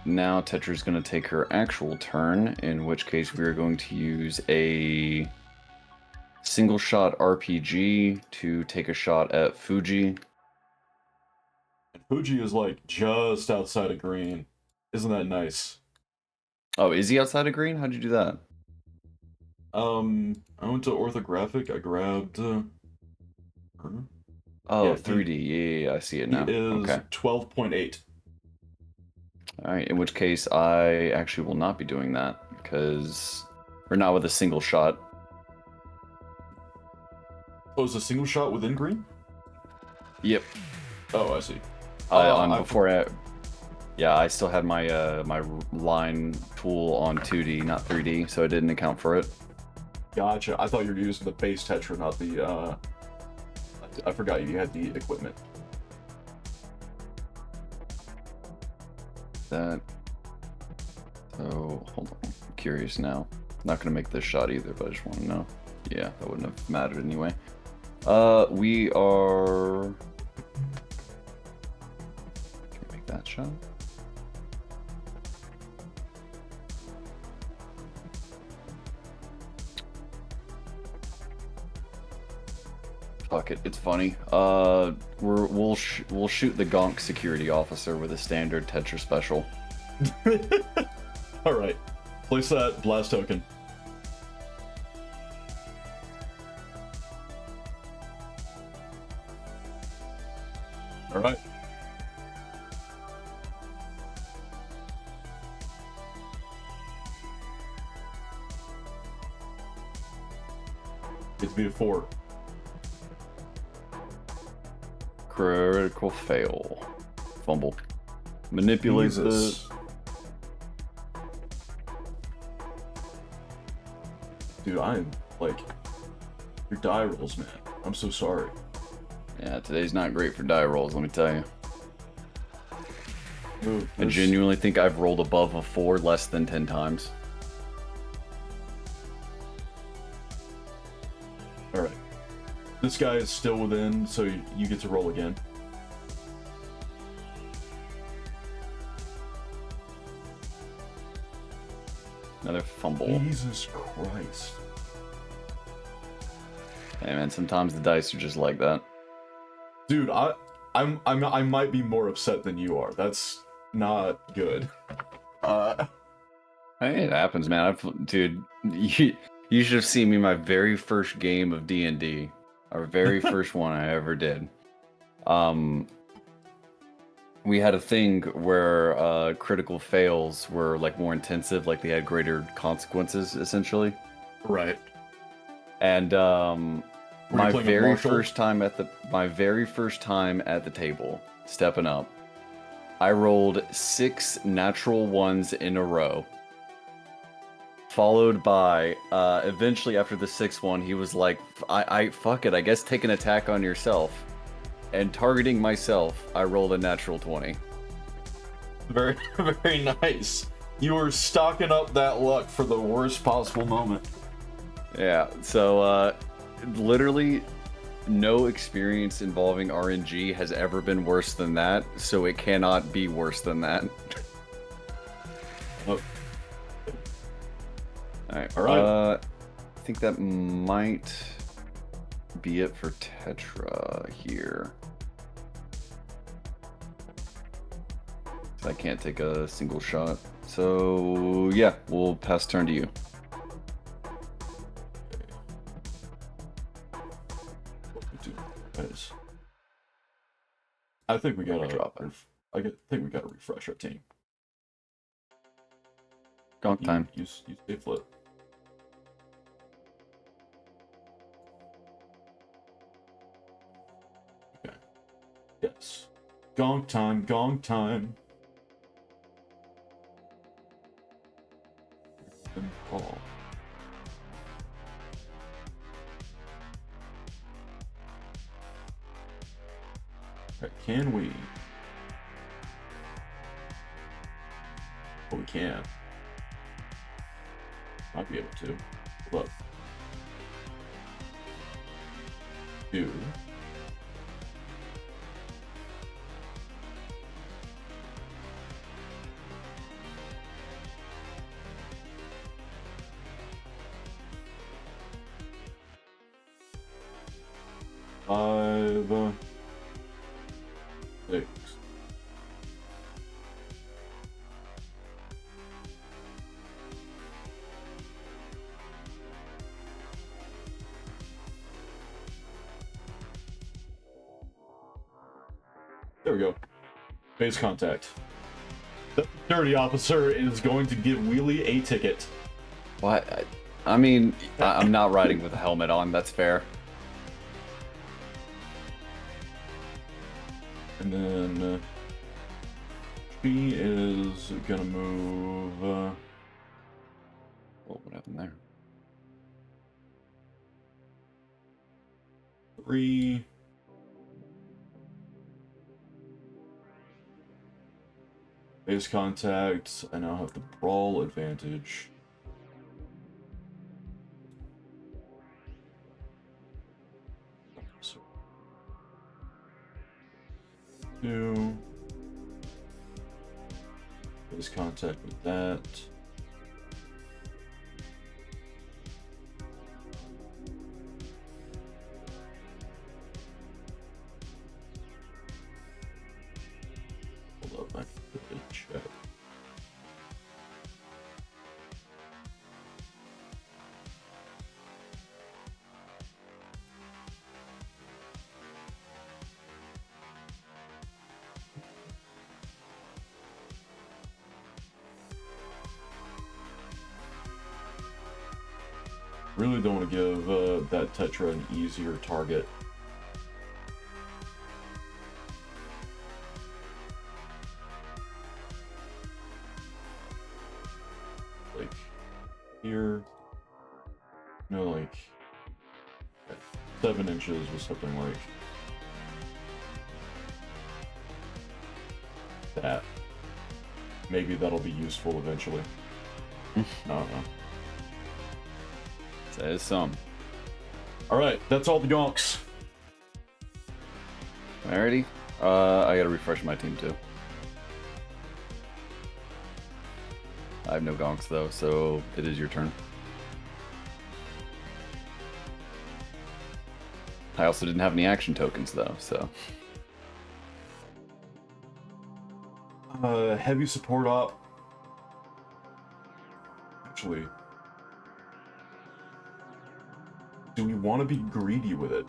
Speaker 2: now Tetra's going to take her actual turn, in which case we are going to use a single shot RPG to take a shot at Fuji.
Speaker 1: And Fuji is like just outside of green. Isn't that nice?
Speaker 2: Oh, is he outside of green? How'd you do that?
Speaker 1: I went to orthographic. I grabbed...
Speaker 2: Oh,
Speaker 1: yeah,
Speaker 2: 3D. Yeah, I see it now.
Speaker 1: He is
Speaker 2: Okay.
Speaker 1: 12.8.
Speaker 2: Alright, in which case I actually will not be doing that, because we're not with a single shot.
Speaker 1: Oh, is a single shot within green?
Speaker 2: Yep.
Speaker 1: Oh, I see.
Speaker 2: Yeah, I still had my my line tool on 2D, not 3D, so I didn't account for it.
Speaker 1: Gotcha. I thought you were using the base Tetra, not the, I forgot you had the equipment.
Speaker 2: That... So, hold on. I'm curious now. Not gonna make this shot either, but I just want to know. Yeah, that wouldn't have mattered anyway. We are... Can we make that shot? Fuck it, it's funny. We'll shoot the Gonk security officer with a standard Tetra special.
Speaker 1: All right, place that blast token. All right. It's be a 4.
Speaker 2: Critical fail. Fumble. Manipulate the...
Speaker 1: Dude, I'm like... Your die rolls, man. I'm so sorry.
Speaker 2: Yeah, today's not great for die rolls, let me tell you.
Speaker 1: Ooh,
Speaker 2: I genuinely think I've rolled above a 4 less than 10 times.
Speaker 1: Alright. This guy is still within, so you get to roll again.
Speaker 2: Another fumble.
Speaker 1: Jesus Christ.
Speaker 2: Hey man, sometimes the dice are just like that.
Speaker 1: Dude, I might be more upset than you are. That's not good.
Speaker 2: Hey, it happens, man. Dude, you should have seen me my very first game of D&D. Our very first one I ever did. We had a thing where critical fails were like more intensive, like they had greater consequences, essentially.
Speaker 1: Right.
Speaker 2: And my very first time at the table, stepping up, I rolled 6 natural ones in a row. Followed by, eventually after the 6th one, he was like, I fuck it, I guess take an attack on yourself. And targeting myself, I rolled a natural 20.
Speaker 1: Very, very nice. You were stocking up that luck for the worst possible moment.
Speaker 2: Yeah, so, literally, no experience involving RNG has ever been worse than that, so it cannot be worse than that.
Speaker 1: Oh.
Speaker 2: Alright,
Speaker 1: Alright.
Speaker 2: I think that might be it for Tetra here. I can't take a single shot. So, yeah, we'll pass turn to you.
Speaker 1: Nice. I think we gotta
Speaker 2: drop it.
Speaker 1: think we gotta refresh our team.
Speaker 2: Gonk time.
Speaker 1: Use a flip. Okay. Yes. Gonk time. Gong time. And call. Right, can we? Oh, we can. Might be able to. Look. Do. Five. 6. There we go. Base contact. The security officer is going to give Wheelie a ticket.
Speaker 2: What? I mean, I'm not riding with a helmet on, that's fair.
Speaker 1: And then she is gonna move.
Speaker 2: Oh, what happened there?
Speaker 1: 3. Base contact. I now have the brawl advantage. So, 2. Base contact with that. Really don't want to give that Tetra an easier target. Like here, no, like 7 inches was something like that. Maybe that'll be useful eventually. I don't know.
Speaker 2: That is some.
Speaker 1: Alright, that's all the gonks.
Speaker 2: Alrighty. I gotta refresh my team too. I have no gonks though, so it is your turn. I also didn't have any action tokens though, so.
Speaker 1: Heavy support op. Actually, do we want to be greedy with it?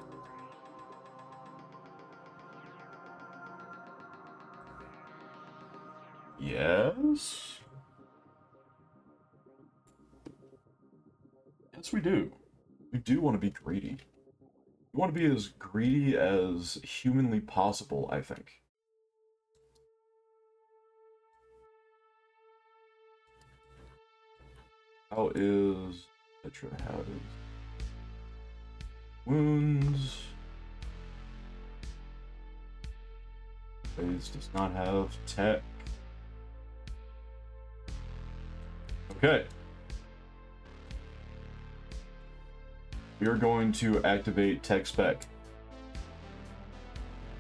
Speaker 1: Yes? Yes, we do. We do want to be greedy. We want to be as greedy as humanly possible, I think. How is Petra? How is wounds? Phase does not have tech. Okay. We are going to activate tech spec.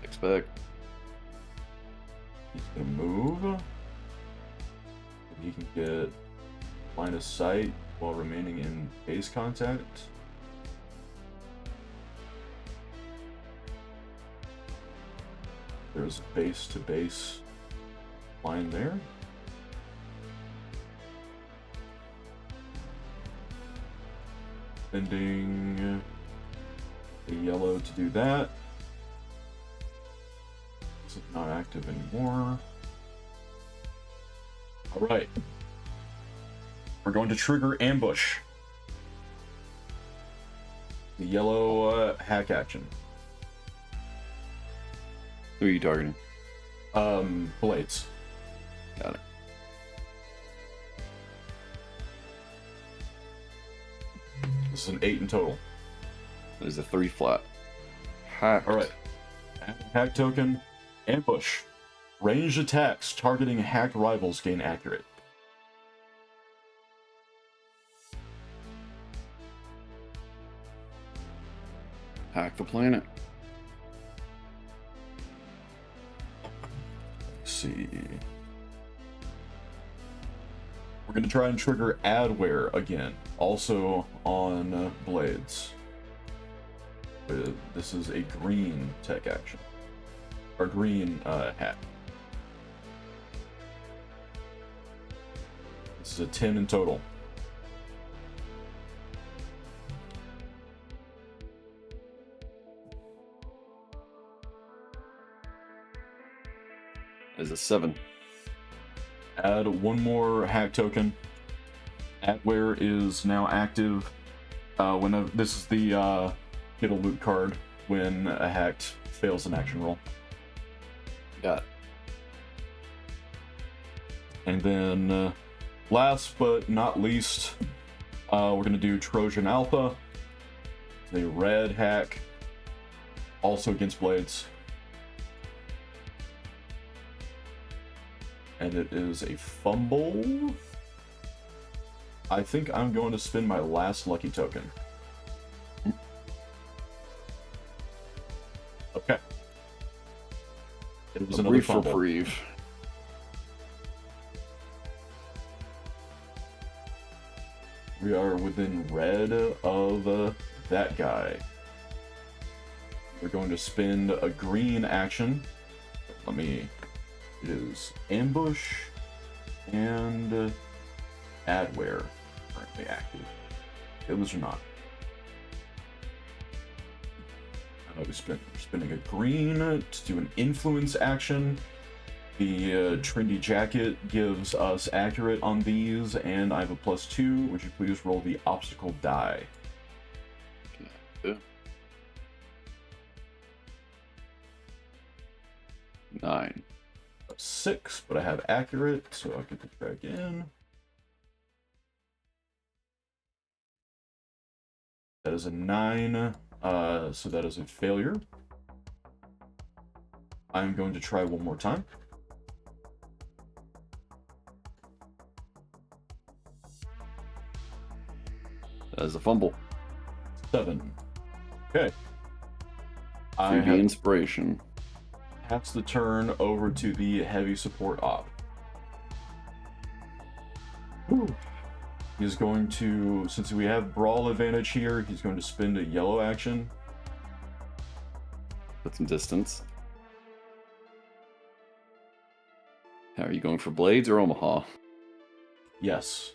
Speaker 2: Expect.
Speaker 1: He's gonna move. And he can get line of sight while remaining in base contact. There's a base to base line there. Spending the yellow to do that. This is not active anymore. Alright. We're going to trigger ambush. The yellow hack action.
Speaker 2: Who are you targeting?
Speaker 1: Blades.
Speaker 2: Got it.
Speaker 1: This is an 8 in total.
Speaker 2: There's a 3 flat. Hacked.
Speaker 1: Alright. Hack token. Ambush. Ranged attacks targeting hacked rivals gain accurate.
Speaker 2: Hack the planet.
Speaker 1: Let's see. We're going to try and trigger adware again, also on blades. This is a green tech action. Or green hat. This is a 10 in total.
Speaker 2: Is a 7.
Speaker 1: Add one more hack token. Adware is now active. This is the get a loot card when a hacked fails an action roll.
Speaker 2: Got it.
Speaker 1: And then last but not least, we're gonna do Trojan Alpha. It's a red hack, also against blades. And it is a fumble. I think I'm going to spend my last lucky token. Okay. It was another fumble.
Speaker 2: Reprieve.
Speaker 1: We are within red of that guy. We're going to spend a green action. It is ambush and adware currently active. Those are not. We're spending a green to do an influence action. The trendy jacket gives us accurate on these, and I have a +2. Would you please roll the obstacle die?
Speaker 2: Yeah. 9.
Speaker 1: 6, but I have accurate, so I'll get the track in. That is a 9, so that is a failure. I'm going to try one more time.
Speaker 2: That is a fumble.
Speaker 1: 7. Okay. I
Speaker 2: 3D
Speaker 1: have
Speaker 2: inspiration.
Speaker 1: passed the turn over to the heavy support op. Whew. He's going to, since we have brawl advantage here, he's going to spend a yellow action.
Speaker 2: Put some distance. How are you going for Blades or Omaha?
Speaker 1: Yes.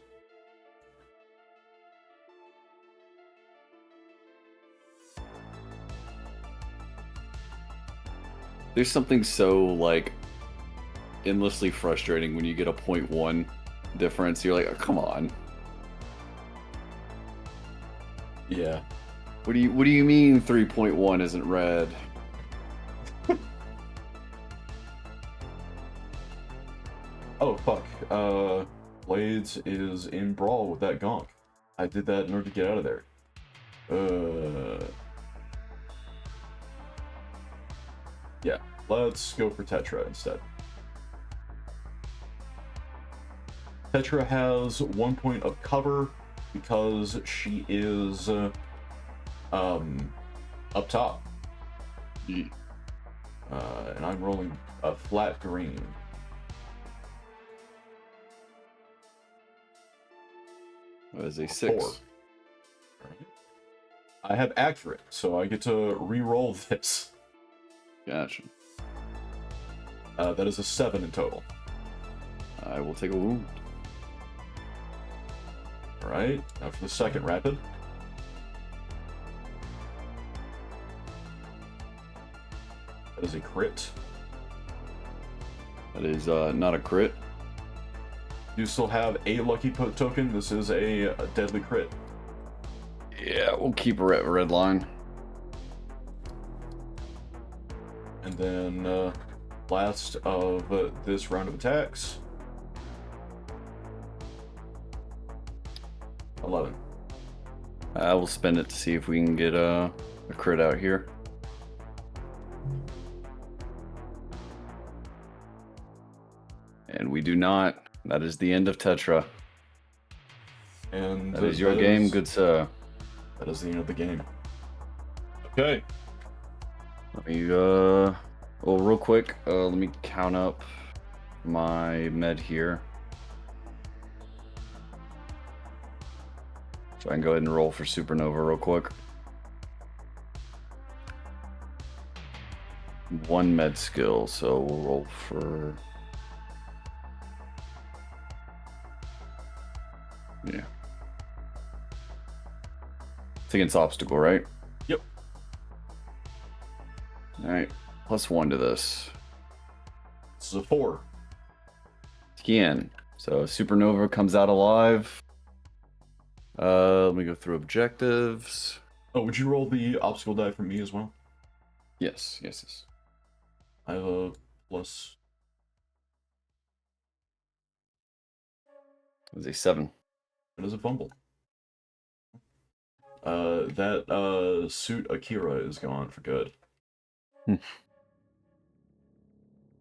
Speaker 2: There's something so, like, endlessly frustrating when you get a 0.1 difference. You're like, oh, come on.
Speaker 1: Yeah.
Speaker 2: What do you mean 3.1 isn't red?
Speaker 1: Oh, fuck. Blades is in brawl with that gonk. I did that in order to get out of there. Yeah, let's go for Tetra instead. Tetra has 1 point of cover because she is up top.
Speaker 2: Yeah.
Speaker 1: And I'm rolling a flat green.
Speaker 2: That is a 6.
Speaker 1: 4. I have accurate, so I get to re-roll this.
Speaker 2: Gotcha.
Speaker 1: That is a 7 in total.
Speaker 2: I will take a wound.
Speaker 1: Alright, now for the second rapid. That is a crit.
Speaker 2: That is not a crit.
Speaker 1: You still have a lucky token. This is a deadly crit.
Speaker 2: Yeah, we'll keep her at red line.
Speaker 1: And then last of this round of attacks. 11.
Speaker 2: I will spend it to see if we can get a crit out here. And we do not. That is the end of Tetra.
Speaker 1: And
Speaker 2: That is your game, good sir.
Speaker 1: That is the end of the game. Okay.
Speaker 2: Let me, well, real quick, let me count up my med here. So I can go ahead and roll for Supernova real quick. 1 med skill, so we'll roll for... Yeah. It's against obstacle, right?
Speaker 1: Yep.
Speaker 2: Alright. +1 to this.
Speaker 1: This is a 4.
Speaker 2: Again. So Supernova comes out alive. Let me go through objectives.
Speaker 1: Oh, would you roll the obstacle die for me as well?
Speaker 2: Yes, yes, yes.
Speaker 1: I have a plus.
Speaker 2: It was a 7.
Speaker 1: It is a fumble. That suit Akira is gone for good.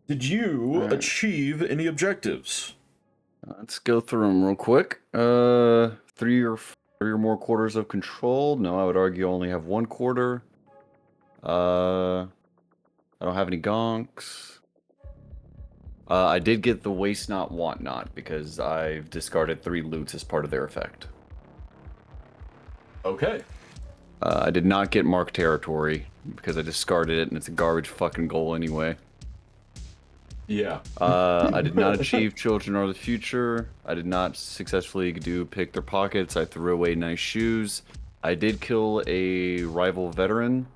Speaker 1: Did you achieve any objectives?
Speaker 2: Let's go through them real quick. 3 or more quarters of control. No, I would argue I only have 1 quarter. I don't have any gonks. I did get the waste not, want not, because I've discarded 3 loots as part of their effect.
Speaker 1: Okay.
Speaker 2: I did not get marked territory, because I discarded it, and it's a garbage fucking goal anyway.
Speaker 1: Yeah.
Speaker 2: I did not achieve Children Are the Future. I did not successfully do Pick Their Pockets. I threw away Nice Shoes. I did kill a rival veteran.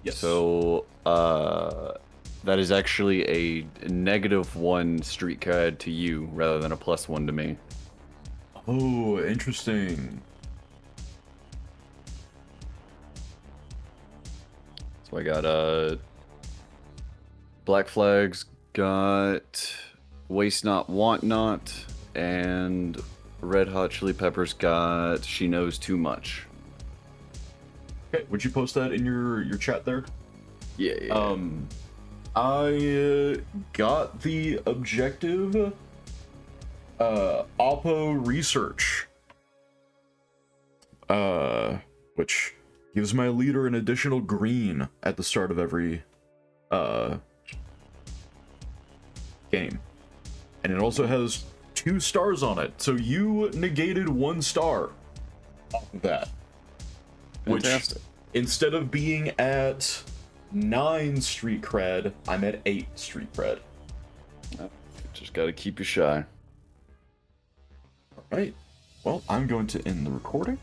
Speaker 1: Yes.
Speaker 2: So, that is actually a -1 street cred to you, rather than a +1 to me.
Speaker 1: Oh, interesting.
Speaker 2: So I got Black Flags, got Waste Not, Want Not, and Red Hot Chili Peppers got She Knows Too Much.
Speaker 1: Okay, would you post that in your chat there?
Speaker 2: Yeah.
Speaker 1: I got the objective Oppo research, which gives my leader an additional green at the start of every game, and it also has 2 stars on it, so you negated 1 star off of that.
Speaker 2: Fantastic.
Speaker 1: Which, instead of being at 9 street cred, I'm at 8 street cred.
Speaker 2: Just gotta keep you shy.
Speaker 1: Alright, well, I'm going to end the recording.